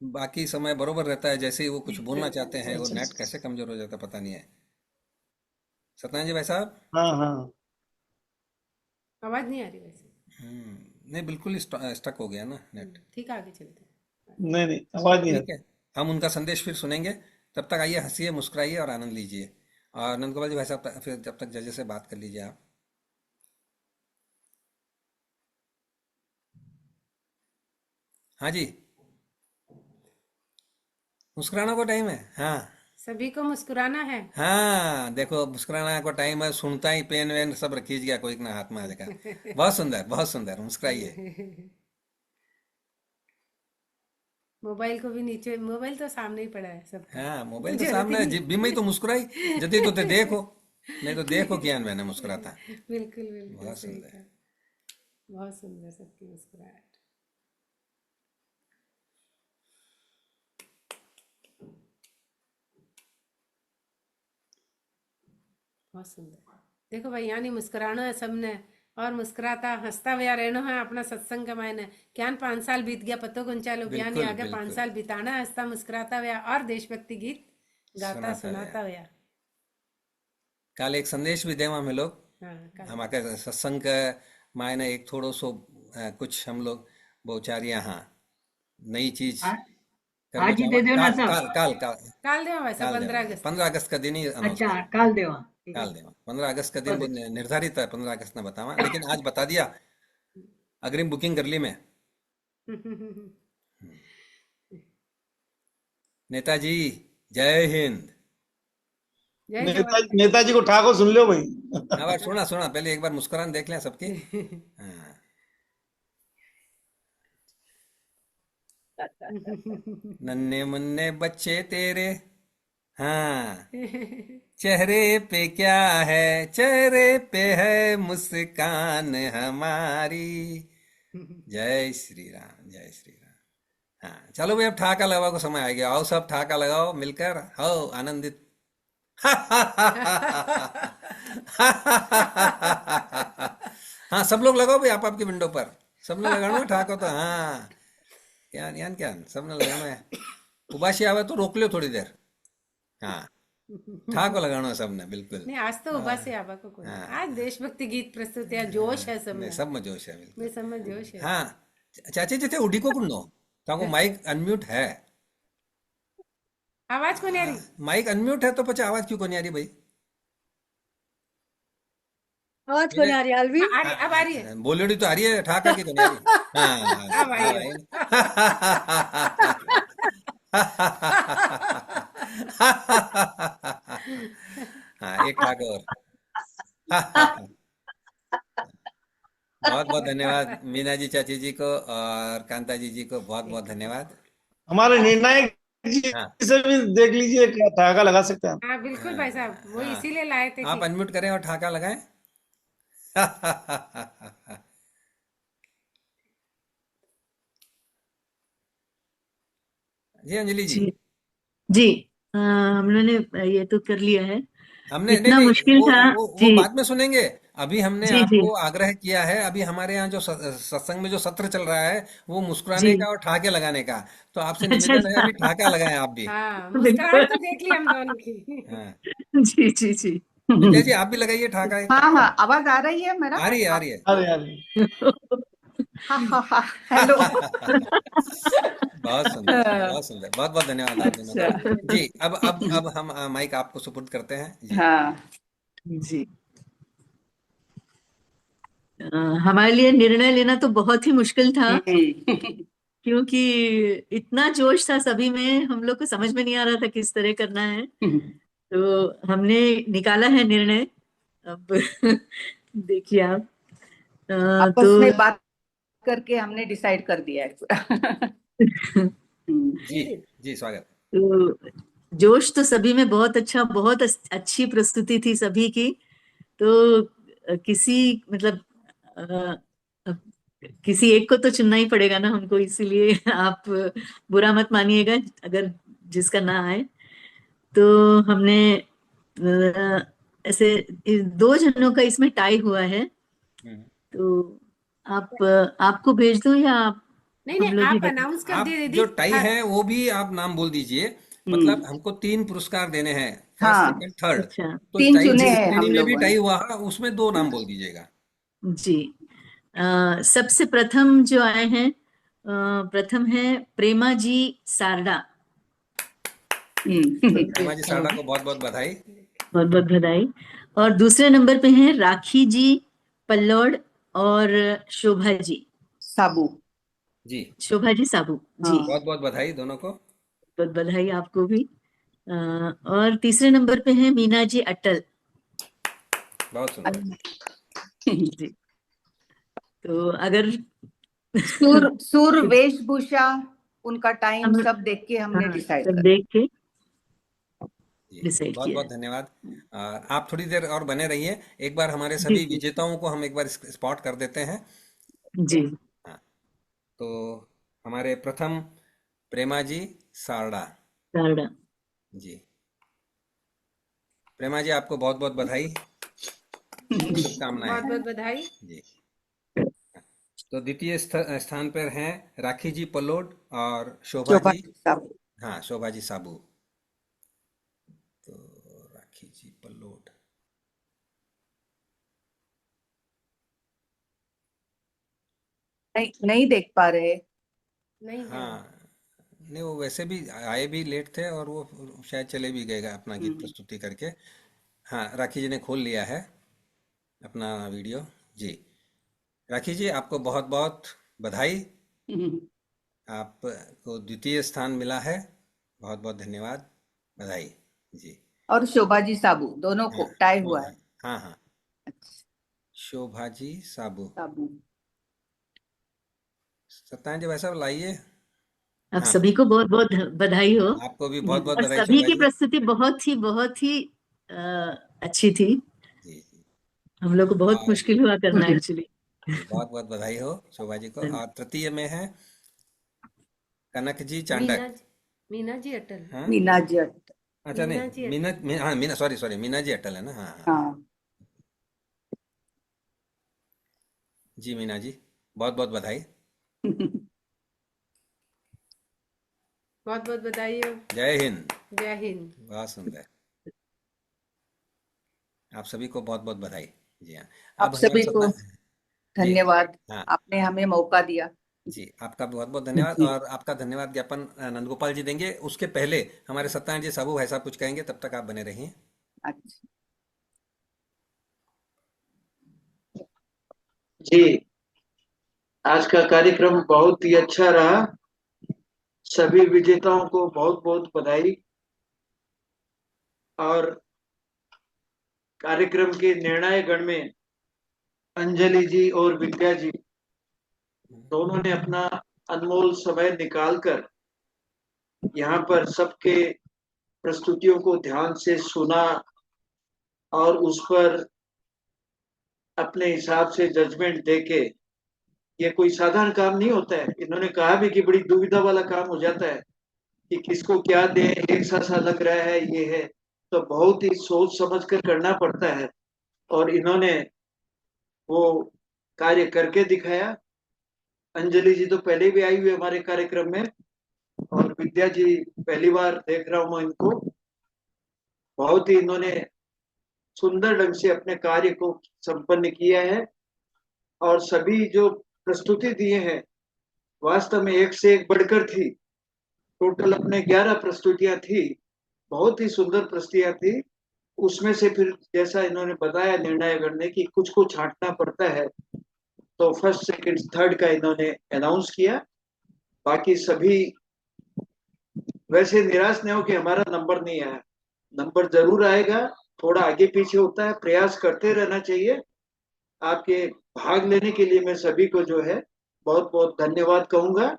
Speaker 3: बाकी समय बरोबर रहता है। जैसे ही वो कुछ बोलना चाहते हैं वो नेट कैसे कमजोर हो जाता है पता नहीं है। सत्यनारायण जी भाई साहब।
Speaker 17: हाँ हाँ,
Speaker 10: आवाज नहीं आ रही वैसे।
Speaker 3: नहीं, बिल्कुल स्टक हो गया ना नेट।
Speaker 10: ठीक है, आगे चलते हैं।
Speaker 17: नहीं आवाज नहीं
Speaker 3: ठीक है, हम उनका संदेश फिर सुनेंगे। तब तक आइए हंसिए मुस्कुराइए और आनंद लीजिए। और नंद गोपाल जी भाई साहब फिर जब तक जजेस से बात कर लीजिए आप। हाँ जी, मुस्कुराना को टाइम है। हाँ
Speaker 10: सभी को मुस्कुराना है।
Speaker 3: हाँ, देखो मुस्कुराना को टाइम है। सुनता ही पेन वेन सब खींच गया कोई ना हाथ में आ जाएगा। बहुत सुंदर, बहुत सुंदर, मुस्कुराइए।
Speaker 10: मोबाइल को भी नीचे, मोबाइल तो सामने ही पड़ा है सब।
Speaker 3: हाँ, मोबाइल तो सामने है। बीमाई तो मुस्कुराई जल्दी तो ते देखो, नहीं तो देखो क्या मैंने मुस्कुराता।
Speaker 10: बिल्कुल बिल्कुल,
Speaker 3: बहुत
Speaker 10: सही
Speaker 3: सुंदर।
Speaker 10: कहा। बहुत सुंदर सबकी मुस्कुराहट। बहुत सुंदर। देखो भाई, यानी मुस्कुराना है सबने, और मुस्कुराता हंसता हुआ रहना है अपना सत्संग का मायने। क्या 5 साल बीत गया पतो कौन चालो, यानी
Speaker 3: बिल्कुल,
Speaker 10: आगे 5
Speaker 3: बिल्कुल।
Speaker 10: साल बिताना है हंसता मुस्कुराता हुआ और देशभक्ति गीत गाता सुनाता हुआ।
Speaker 3: काल एक संदेश भी देवा हम लोग।
Speaker 10: हाँ, कल।
Speaker 3: हमारे सत्संग का मायने एक थोड़ो सो कुछ हम लोग बहुचारिया हाँ नई चीज करना
Speaker 2: आज ही दे दो
Speaker 3: चाहवा।
Speaker 2: ना
Speaker 3: काल
Speaker 2: सब।
Speaker 3: काल काल
Speaker 10: काल देवा वैसा
Speaker 3: काल
Speaker 10: 15
Speaker 3: देवा।
Speaker 10: अगस्त।
Speaker 3: 15 अगस्त का दिन ही अनाउंस
Speaker 2: अच्छा,
Speaker 3: करें।
Speaker 2: काल देवा। ठीक है।
Speaker 3: काल देवा 15 अगस्त का दिन भी निर्धारित है। 15 अगस्त ने बतावा, लेकिन आज बता दिया। अग्रिम बुकिंग कर ली मैं। नेताजी जय हिंद।
Speaker 10: जय जवान।
Speaker 17: नेताजी को ठाको सुन लो भाई।
Speaker 3: हाँ बार सुना सुना, पहले एक बार मुस्कुरान देख लें सबकी। हाँ। नन्हे मुन्ने बच्चे तेरे, हाँ चेहरे पे क्या है, चेहरे पे है मुस्कान हमारी। जय श्री राम, जय श्री राम। हाँ चलो भाई, अब ठहाका लगाओ को समय आ गया। आओ सब ठहाका लगाओ मिलकर, आओ आनंदित। हाँ सब लोग लगाओ भाई, आप आपकी विंडो पर सबने लगाना है ठहाका तो। हाँ क्या सबने लगाना है। उबासी आवे तो रोक लो थोड़ी देर। हाँ ठहाको लगाना है सबने, बिल्कुल।
Speaker 10: नहीं, आज तो उबा से आबा को कोई नहीं। आज देशभक्ति गीत प्रस्तुत है, जोश है सब में।
Speaker 3: सब में जोश है, बिल्कुल।
Speaker 10: सब में जोश है।
Speaker 3: हाँ चाची जी थे उड़ी को कुंडो ताको माइक अनम्यूट है।
Speaker 10: आवाज को नहीं आ रही।
Speaker 3: माइक अनम्यूट है तो पचा आवाज क्यों को नहीं आ रही भाई?
Speaker 8: आवाज को नहीं आ रही अलवी।
Speaker 10: अब आ रही है।
Speaker 3: बोलियोड़ी तो आ रही है, ठहाका की को नहीं आ रही। हाँ
Speaker 10: अब आई है।
Speaker 3: हाँ एक ठहाका और। बहुत बहुत धन्यवाद मीना जी, चाची जी को और कांता जी को बहुत बहुत धन्यवाद।
Speaker 17: हमारे निर्णायक जी से भी देख लीजिए, क्या ठहाका लगा सकते हैं।
Speaker 10: हाँ बिल्कुल भाई साहब, वो इसीलिए लाए थे।
Speaker 3: आप अनम्यूट करें और ठहाका लगाएं। जी अंजलि जी।
Speaker 5: जी हम लोगों ने ये तो कर लिया है।
Speaker 3: हमने
Speaker 5: इतना
Speaker 3: नहीं,
Speaker 5: मुश्किल था
Speaker 3: वो
Speaker 5: जी।
Speaker 3: बाद में सुनेंगे। अभी हमने
Speaker 5: जी जी
Speaker 3: आपको आग्रह किया है, अभी हमारे यहाँ जो सत्संग में जो सत्र चल रहा है वो मुस्कुराने
Speaker 5: जी
Speaker 3: का और ठहाके लगाने का। तो आपसे
Speaker 5: अच्छा
Speaker 3: निवेदन है
Speaker 5: अच्छा
Speaker 3: अभी ठहाका लगाएं आप भी।
Speaker 10: हाँ, मुस्कुराहट तो देख ली हम दोनों की।
Speaker 3: हाँ
Speaker 5: जी जी जी
Speaker 3: विद्या जी आप भी लगाइए ठहाका एक।
Speaker 6: हाँ हाँ, आवाज आ रही है मेरा?
Speaker 3: आ रही है, आ रही है।
Speaker 17: अरे
Speaker 6: हाँ हाँ हाँ, हेलो।
Speaker 3: बहुत सुंदर, बहुत सुंदर, बहुत बहुत धन्यवाद आप दोनों का।
Speaker 6: अच्छा।
Speaker 3: जी अब हम माइक आपको सुपुर्द करते हैं जी।
Speaker 6: हाँ
Speaker 5: जी हमारे लिए निर्णय लेना तो बहुत ही मुश्किल था, क्योंकि इतना जोश था सभी में, हम लोग को समझ में नहीं आ रहा था किस तरह करना है। तो हमने निकाला है निर्णय। अब देखिए आप
Speaker 6: आपस में बात करके हमने डिसाइड कर दिया है।
Speaker 3: जी जी स्वागत।
Speaker 5: तो जोश तो सभी में बहुत अच्छा, बहुत अच्छी प्रस्तुति थी सभी की। तो किसी मतलब अ, किसी एक को तो चुनना ही पड़ेगा ना हमको, इसीलिए आप बुरा मत मानिएगा अगर जिसका ना आए। तो हमने ऐसे दो जनों का इसमें टाई हुआ है, तो आपको भेज दूं या
Speaker 10: नहीं
Speaker 5: हम
Speaker 10: नहीं,
Speaker 5: लोग ही
Speaker 10: आप अनाउंस कर
Speaker 3: आप
Speaker 10: दिए
Speaker 3: जो
Speaker 10: दीदी।
Speaker 3: टाई
Speaker 10: हाँ,
Speaker 3: है वो भी आप नाम बोल दीजिए। मतलब हमको 3 पुरस्कार देने हैं, फर्स्ट
Speaker 6: हाँ
Speaker 3: सेकंड थर्ड।
Speaker 5: अच्छा
Speaker 3: तो
Speaker 6: 3
Speaker 3: टाई
Speaker 6: चुने
Speaker 3: जिस
Speaker 6: हैं
Speaker 3: श्रेणी
Speaker 6: हम
Speaker 3: में भी
Speaker 6: लोगों ने।
Speaker 3: टाई हुआ उसमें 2 नाम बोल दीजिएगा।
Speaker 5: जी। सबसे प्रथम जो आए हैं, प्रथम है प्रेमा जी सारडा।
Speaker 3: प्रेमा जी सारडा को बहुत बहुत बधाई।
Speaker 5: बहुत बहुत बधाई। और दूसरे नंबर पे हैं राखी जी पल्लौड़ और शोभा जी
Speaker 6: साबू।
Speaker 3: जी
Speaker 5: शोभा जी साबू जी।
Speaker 3: बहुत बहुत बधाई दोनों को।
Speaker 5: बहुत बधाई आपको भी। और तीसरे नंबर पे हैं मीना जी अटल।
Speaker 3: बहुत सुंदर।
Speaker 5: जी। तो अगर
Speaker 6: सुर वेशभूषा उनका टाइम
Speaker 5: हम
Speaker 6: सब देख के हमने
Speaker 5: हाँ,
Speaker 6: डिसाइड
Speaker 5: सब
Speaker 6: कर।
Speaker 5: देख के
Speaker 3: जी
Speaker 5: डिसाइड
Speaker 3: बहुत
Speaker 5: किया
Speaker 3: बहुत
Speaker 5: है।
Speaker 3: धन्यवाद। आप थोड़ी देर और बने रहिए, एक बार हमारे
Speaker 5: जी
Speaker 3: सभी
Speaker 5: जी
Speaker 3: विजेताओं को हम एक बार स्पॉट कर देते हैं।
Speaker 5: जी।
Speaker 3: हाँ, तो हमारे प्रथम प्रेमा जी सारडा
Speaker 5: सारडा।
Speaker 3: जी। प्रेमा जी आपको बहुत बहुत बधाई, शुभकामनाएं
Speaker 10: बहुत बहुत बधाई।
Speaker 3: जी। तो द्वितीय स्थान पर हैं राखी जी पलोड और शोभा
Speaker 6: शोभा
Speaker 3: जी।
Speaker 6: साबू।
Speaker 3: हाँ शोभा जी साबू। तो राखी जी पलोड,
Speaker 6: नहीं नहीं देख पा रहे।
Speaker 10: नहीं है।
Speaker 3: हाँ नहीं वो वैसे भी आए भी लेट थे और वो शायद चले भी गए अपना गीत प्रस्तुति करके। हाँ राखी जी ने खोल लिया है अपना वीडियो जी। राखी जी आपको बहुत बहुत बधाई, आपको द्वितीय स्थान मिला है, बहुत बहुत धन्यवाद, बधाई जी।
Speaker 6: और शोभा जी साबू दोनों
Speaker 3: हाँ
Speaker 6: को टाई हुआ है।
Speaker 3: हाँ हाँ शोभा जी साबू।
Speaker 6: साबू।
Speaker 3: सत्यान जी वैसा लाइए।
Speaker 5: आप
Speaker 3: हाँ
Speaker 5: सभी को बहुत बहुत बधाई हो।
Speaker 3: आपको भी बहुत बहुत
Speaker 5: और
Speaker 3: बधाई
Speaker 5: सभी
Speaker 3: शोभा
Speaker 5: की
Speaker 3: जी।
Speaker 5: प्रस्तुति बहुत ही अ, अच्छी थी।
Speaker 3: जी जी
Speaker 5: हम लोग को बहुत
Speaker 3: और
Speaker 5: मुश्किल हुआ करना एक्चुअली।
Speaker 3: जी बहुत बहुत बधाई हो शोभा जी को। और तृतीय में है कनक जी चांडक।
Speaker 10: मीना जी अटल।
Speaker 3: हाँ
Speaker 6: मीना जी अटल।
Speaker 3: अच्छा
Speaker 10: मीना जी
Speaker 3: नहीं मीना, हाँ मीना, सॉरी सॉरी, मीना जी अटल है ना। हाँ हाँ
Speaker 6: हाँ।
Speaker 3: जी मीना जी बहुत बहुत बधाई।
Speaker 10: बहुत बहुत बधाई हो।
Speaker 3: जय हिंद।
Speaker 10: जय हिंद।
Speaker 3: बहुत सुंदर। आप सभी को बहुत बहुत बधाई। जी हाँ।
Speaker 6: आप
Speaker 3: अब हमारे
Speaker 6: सभी को
Speaker 3: जी
Speaker 6: धन्यवाद,
Speaker 3: हाँ
Speaker 6: आपने हमें मौका दिया।
Speaker 3: जी आपका बहुत बहुत धन्यवाद।
Speaker 5: जी
Speaker 3: और आपका धन्यवाद ज्ञापन नंदगोपाल जी देंगे, उसके पहले हमारे सत्यानंद जी साबू भाई साहब कुछ कहेंगे, तब तक आप बने रहिए।
Speaker 6: अच्छा
Speaker 20: जी आज का कार्यक्रम बहुत ही अच्छा रहा। सभी विजेताओं को बहुत बहुत बधाई। और कार्यक्रम के निर्णायक गण में अंजलि जी और विद्या जी दोनों ने अपना अनमोल समय निकालकर यहाँ पर सबके प्रस्तुतियों को ध्यान से सुना और उस पर अपने हिसाब से जजमेंट देके, ये कोई साधारण काम नहीं होता है। इन्होंने कहा भी कि बड़ी दुविधा वाला काम हो जाता है कि किसको क्या दें, एक सा लग रहा है ये है, तो बहुत ही सोच समझ कर करना पड़ता है। और इन्होंने वो कार्य करके दिखाया। अंजलि जी तो पहले भी आई हुई है हमारे कार्यक्रम में, और विद्या जी पहली बार देख रहा हूं इनको। बहुत ही इन्होंने सुंदर ढंग से अपने कार्य को संपन्न किया है। और सभी जो प्रस्तुति दिए हैं वास्तव में एक से एक बढ़कर थी। टोटल अपने 11 प्रस्तुतियां थी, बहुत ही सुंदर प्रस्तुतियां थी। उसमें से फिर जैसा इन्होंने बताया निर्णय करने की कुछ को छांटना पड़ता है, तो फर्स्ट सेकंड थर्ड का इन्होंने अनाउंस किया। बाकी सभी वैसे निराश नहीं हो कि हमारा नंबर नहीं आया, नंबर जरूर आएगा। थोड़ा आगे पीछे होता है, प्रयास करते रहना चाहिए। आपके भाग लेने के लिए मैं सभी को जो है बहुत बहुत धन्यवाद कहूंगा।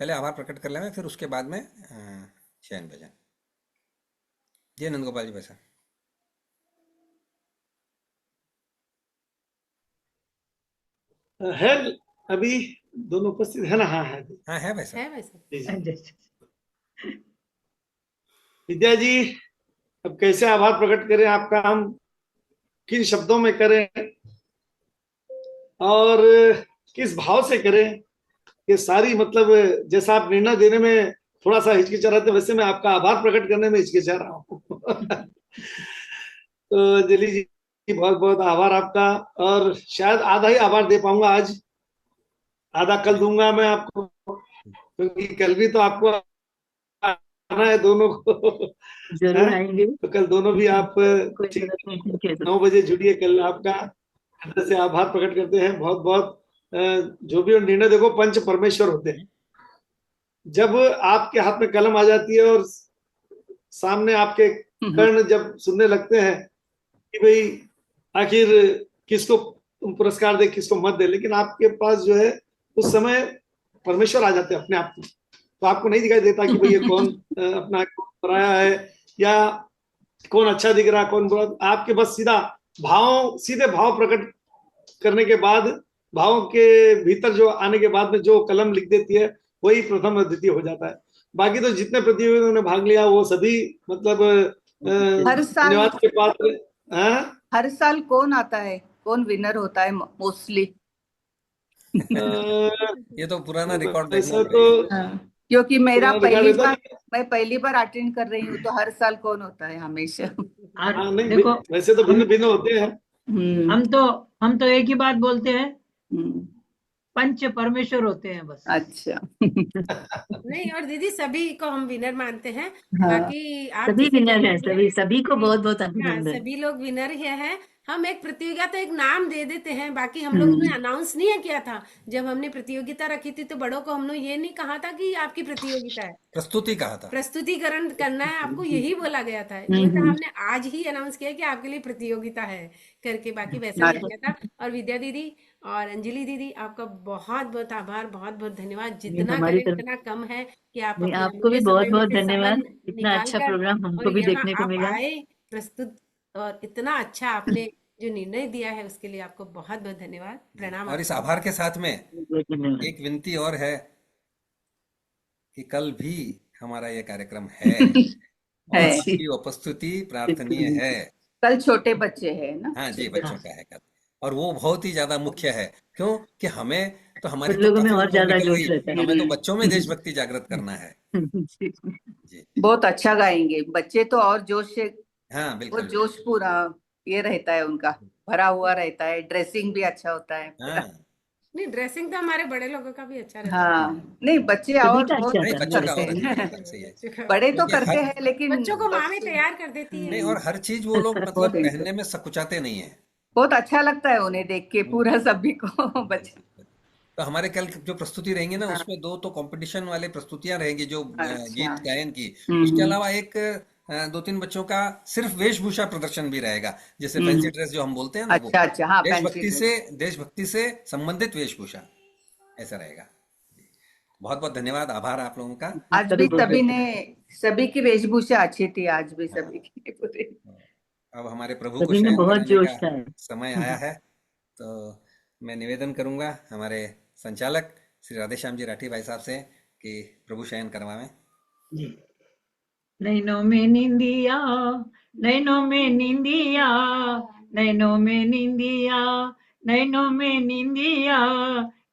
Speaker 3: पहले आभार प्रकट कर लें, फिर उसके बाद में शयन भजन। जी नंद गोपाल जी भाई साहब।
Speaker 17: है अभी दोनों उपस्थित है ना? हाँ है।
Speaker 3: हाँ है भाई साहब।
Speaker 10: है वैसे।
Speaker 17: जी, जी। विद्या जी, अब कैसे आभार प्रकट करें आपका, हम किन शब्दों में करें और किस भाव से करें? ये सारी मतलब जैसा आप निर्णय देने में थोड़ा सा हिचकिचा रहे थे, वैसे मैं आपका आभार प्रकट करने में हिचकिचा रहा हूँ। तो अंजलि जी, बहुत बहुत आभार आपका। और शायद आधा ही आभार दे पाऊंगा आज, आधा कल दूंगा मैं आपको, क्योंकि कल भी तो आपको आना है दोनों को।
Speaker 5: जरूर आएंगे।
Speaker 17: तो कल दोनों भी आप ठीक 9 बजे जुड़िए। कल आपका हृदय से आभार प्रकट करते हैं, बहुत बहुत। जो भी निर्णय, देखो पंच परमेश्वर होते हैं। जब आपके हाथ में कलम आ जाती है और सामने आपके कर्ण जब सुनने लगते हैं कि भाई आखिर किसको तुम पुरस्कार दे, किसको मत दे, लेकिन आपके पास जो है उस समय परमेश्वर आ जाते हैं अपने आप में। तो आपको नहीं दिखाई देता कि भाई ये कौन अपना पराया है या कौन अच्छा दिख रहा, कौन बुरा। आपके बस सीधे भाव प्रकट करने के बाद, भाव के भीतर जो आने के बाद में जो कलम लिख देती है, वही प्रथम और द्वितीय हो जाता है। बाकी तो जितने प्रतियोगियों ने भाग लिया वो सभी मतलब
Speaker 6: हर साल
Speaker 17: धन्यवाद के पात्र।
Speaker 6: हर साल कौन आता है, कौन विनर होता है मोस्टली?
Speaker 3: ये तो पुराना रिकॉर्ड
Speaker 17: ऐसा
Speaker 3: देखना
Speaker 17: तो
Speaker 3: पड़ेगा।
Speaker 6: क्योंकि मेरा
Speaker 17: पुराना रिकॉर्ड है तो
Speaker 6: मैं पहली बार अटेंड कर रही हूँ, तो हर साल कौन होता है हमेशा?
Speaker 17: हाँ, नहीं
Speaker 2: देखो,
Speaker 17: वैसे तो भिन्न भिन्न होते हैं।
Speaker 2: हम तो एक ही बात बोलते हैं, पंच परमेश्वर होते हैं बस।
Speaker 6: अच्छा।
Speaker 10: नहीं, और दीदी सभी को हम विनर मानते हैं।
Speaker 5: हाँ,
Speaker 10: बाकी आप
Speaker 5: सभी
Speaker 10: जैसे
Speaker 5: विनर
Speaker 10: कह
Speaker 5: हैं,
Speaker 10: रहे
Speaker 5: सभी को
Speaker 10: कि
Speaker 5: बहुत बहुत
Speaker 10: हाँ,
Speaker 5: अभिनंदन।
Speaker 10: सभी लोग विनर ही हैं। हम एक प्रतियोगिता तो एक नाम दे देते हैं, बाकी हम लोगों ने अनाउंस नहीं किया था। जब हमने प्रतियोगिता रखी थी तो बड़ों को हमने ये नहीं कहा था कि आपकी प्रतियोगिता है,
Speaker 3: प्रस्तुति कहा था,
Speaker 10: प्रस्तुतिकरण करना है आपको, यही बोला गया था। उल्टा हमने आज ही अनाउंस किया कि आपके लिए प्रतियोगिता है करके, बाकी वैसा नहीं किया था। और विद्या दीदी और अंजलि दीदी, आपका बहुत बहुत आभार, बहुत बहुत धन्यवाद। जितना
Speaker 5: हमारी
Speaker 10: करें
Speaker 5: तरफ
Speaker 10: उतना कम है कि आप
Speaker 5: नहीं,
Speaker 10: अपने
Speaker 5: आपको भी
Speaker 10: अमूल्य
Speaker 5: बहुत
Speaker 10: समय में
Speaker 5: बहुत
Speaker 10: से समय
Speaker 5: धन्यवाद। इतना
Speaker 10: निकाल
Speaker 5: अच्छा
Speaker 10: कर
Speaker 5: प्रोग्राम
Speaker 10: और
Speaker 5: हमको भी
Speaker 10: यहाँ
Speaker 5: देखने को
Speaker 10: आप
Speaker 5: मिला।
Speaker 10: आए प्रस्तुत, और इतना अच्छा आपने जो निर्णय दिया है उसके लिए आपको बहुत बहुत धन्यवाद, प्रणाम।
Speaker 3: और इस आभार के साथ में एक विनती और है कि कल भी हमारा ये कार्यक्रम है और आपकी उपस्थिति प्रार्थनीय है।
Speaker 6: कल छोटे बच्चे हैं ना?
Speaker 3: हाँ जी, बच्चों का है कल, और वो बहुत ही ज्यादा मुख्य है। क्यों कि हमें तो हमारी
Speaker 5: कुछ
Speaker 3: तो
Speaker 5: लोगों में
Speaker 3: प्रथम
Speaker 5: और
Speaker 3: दौड़
Speaker 5: ज्यादा
Speaker 3: निकल
Speaker 5: जोश
Speaker 3: गई,
Speaker 5: रहता है।
Speaker 3: हमें तो बच्चों में देशभक्ति जागृत करना है।
Speaker 6: बहुत अच्छा गाएंगे बच्चे तो, और जोश से,
Speaker 3: हाँ
Speaker 6: वो
Speaker 3: बिल्कुल।
Speaker 6: जोश पूरा ये रहता है उनका, भरा हुआ रहता है। ड्रेसिंग भी अच्छा होता है।
Speaker 10: नहीं, ड्रेसिंग तो हमारे बड़े लोगों का भी अच्छा रहता है।
Speaker 6: हाँ, नहीं बच्चे और बहुत
Speaker 3: नहीं, बच्चों का
Speaker 6: करते
Speaker 3: और अच्छा
Speaker 6: हैं।
Speaker 3: रहता है, सही है।
Speaker 6: बड़े तो
Speaker 3: क्योंकि
Speaker 6: करते
Speaker 3: हर
Speaker 6: हैं, लेकिन
Speaker 10: बच्चों को माँ भी तैयार कर देती है।
Speaker 3: नहीं, और हर चीज वो लोग मतलब पहनने में सकुचाते नहीं है।
Speaker 6: बहुत अच्छा लगता है उन्हें देख के, पूरा सभी को बच्चे।
Speaker 3: तो हमारे कल जो प्रस्तुति रहेंगी ना, उसमें 2 तो कंपटीशन वाले प्रस्तुतियां रहेंगी, जो गीत गायन की। उसके अलावा एक 2-3 बच्चों का सिर्फ वेशभूषा प्रदर्शन भी रहेगा, जैसे फैंसी ड्रेस जो हम बोलते हैं ना, वो
Speaker 6: अच्छा, हाँ,
Speaker 3: देशभक्ति से संबंधित वेशभूषा, ऐसा रहेगा। बहुत बहुत धन्यवाद, आभार आप लोगों का।
Speaker 6: आज भी सभी की वेशभूषा अच्छी थी, आज भी सभी की पूरी।
Speaker 3: अब हमारे प्रभु को शयन
Speaker 5: बहुत
Speaker 3: कराने
Speaker 5: जोश
Speaker 3: का
Speaker 5: था।
Speaker 3: समय आया है, तो मैं निवेदन करूंगा हमारे संचालक श्री राधेश्याम जी राठी भाई साहब से कि प्रभु शयन करवावें।
Speaker 2: नैनों में निंदिया, नैनों में निंदिया, नैनों में निंदिया, नैनों में निंदिया,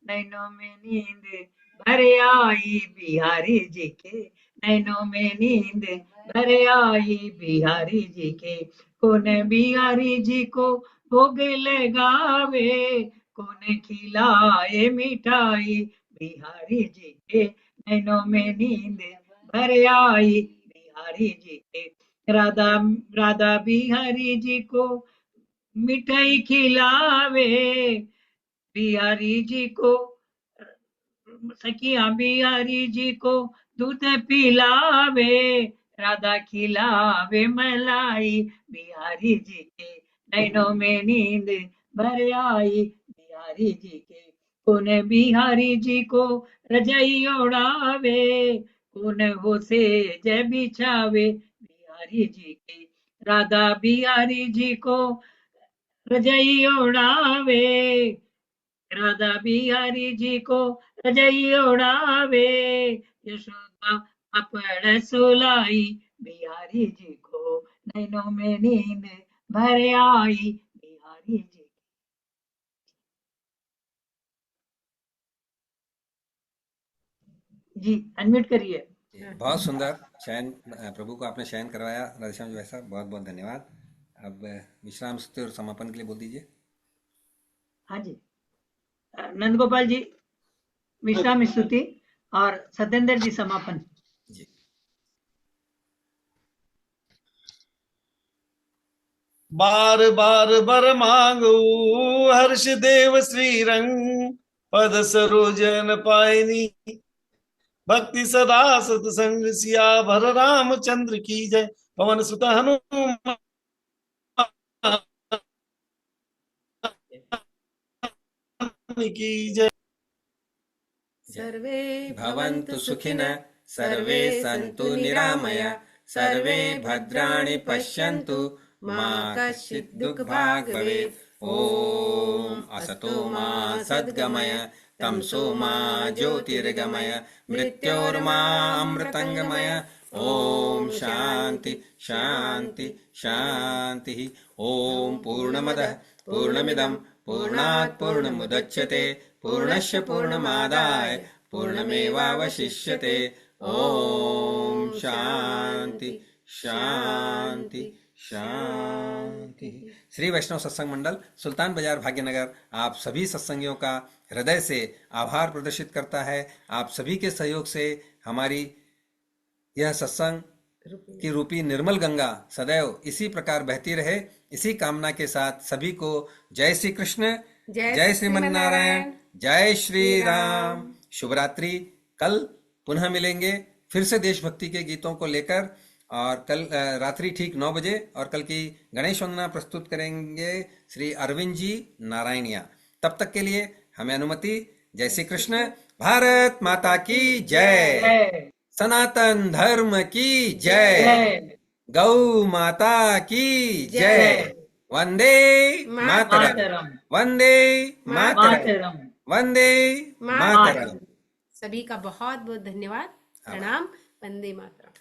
Speaker 2: नैनों में नींद भर आई बिहारी जी के, नैनों में नींद भर आई बिहारी जी के। कौन बिहारी जी को भोग लगावे, कौन खिलाए मिठाई बिहारी जी के, नैनों में नींद भर आई बिहारी जी के। राधा राधा बिहारी जी को मिठाई खिलावे, बिहारी जी को सखिया बिहारी जी को दूध पिलावे, राधा खिलावे मलाई बिहारी जी के, नैनों में नींद भर आई बिहारी जी के। कौन बिहारी जी को रजाई ओढ़ावे, कौन हो से जय बिछावे बिहारी जी की, राधा बिहारी जी को रजाई ओढ़ावे, राधा बिहारी जी को रजाई ओढ़ावे, यशोदा अपड़ सुलाई बिहारी जी को, नैनों में नींद भर आई बिहारी जी। जी अनम्यूट करिए।
Speaker 3: बहुत सुंदर शयन, प्रभु को आपने शयन करवाया राधेश्याम जी वैसा, बहुत बहुत धन्यवाद। अब विश्राम स्तुति और समापन के लिए बोल दीजिए।
Speaker 2: हाँ जी, नंद गोपाल जी विश्राम स्तुति और सत्येंद्र जी समापन।
Speaker 3: जी
Speaker 17: बार बार बर मांगू हर्ष देव श्री रंग, पद सरोजन पायनी भक्ति सदा सतसंग, सिया भर रामचंद्र की जय, पवन सुत हनुमान की जय।
Speaker 10: सर्वे
Speaker 3: भवन्तु सुखिनः, सर्वे सन्तु निरामया, सर्वे भद्राणि पश्यन्तु, मा कश्चित् दुःखभाग् भवेत्। ॐ असतो मा सद्गमय, तमसो मा ज्योतिर्गमय, मृत्योर्मा अमृतंगमय। ओम शांति शांति शांति। ओम पूर्णमदः पूर्णमिदं पूर्णात् पूर्णमुदच्यते, पूर्णस्य पूर्णमादाय पूर्णमेवावशिष्यते। ओम शांति शांति शांति। श्री वैष्णव सत्संग मंडल सुल्तान बाजार भाग्यनगर आप सभी सत्संगियों का हृदय से आभार प्रदर्शित करता है। आप सभी के सहयोग से हमारी यह सत्संग की रूपी निर्मल गंगा सदैव इसी प्रकार बहती रहे, इसी कामना के साथ सभी को जय श्री कृष्ण, जय श्रीमन नारायण, जय श्री राम। शुभ रात्रि। कल पुनः मिलेंगे फिर से देशभक्ति के गीतों को लेकर, और कल रात्रि ठीक 9 बजे, और कल की गणेश वंदना प्रस्तुत करेंगे श्री अरविंद जी नारायणिया। तब तक के लिए हमें अनुमति। जय श्री कृष्ण। भारत माता की जय, सनातन धर्म की जय, गौ माता की जय। वंदे मातरम, वंदे मातरम, वंदे मातरम।
Speaker 10: सभी का बहुत बहुत धन्यवाद। प्रणाम। वंदे मातरम।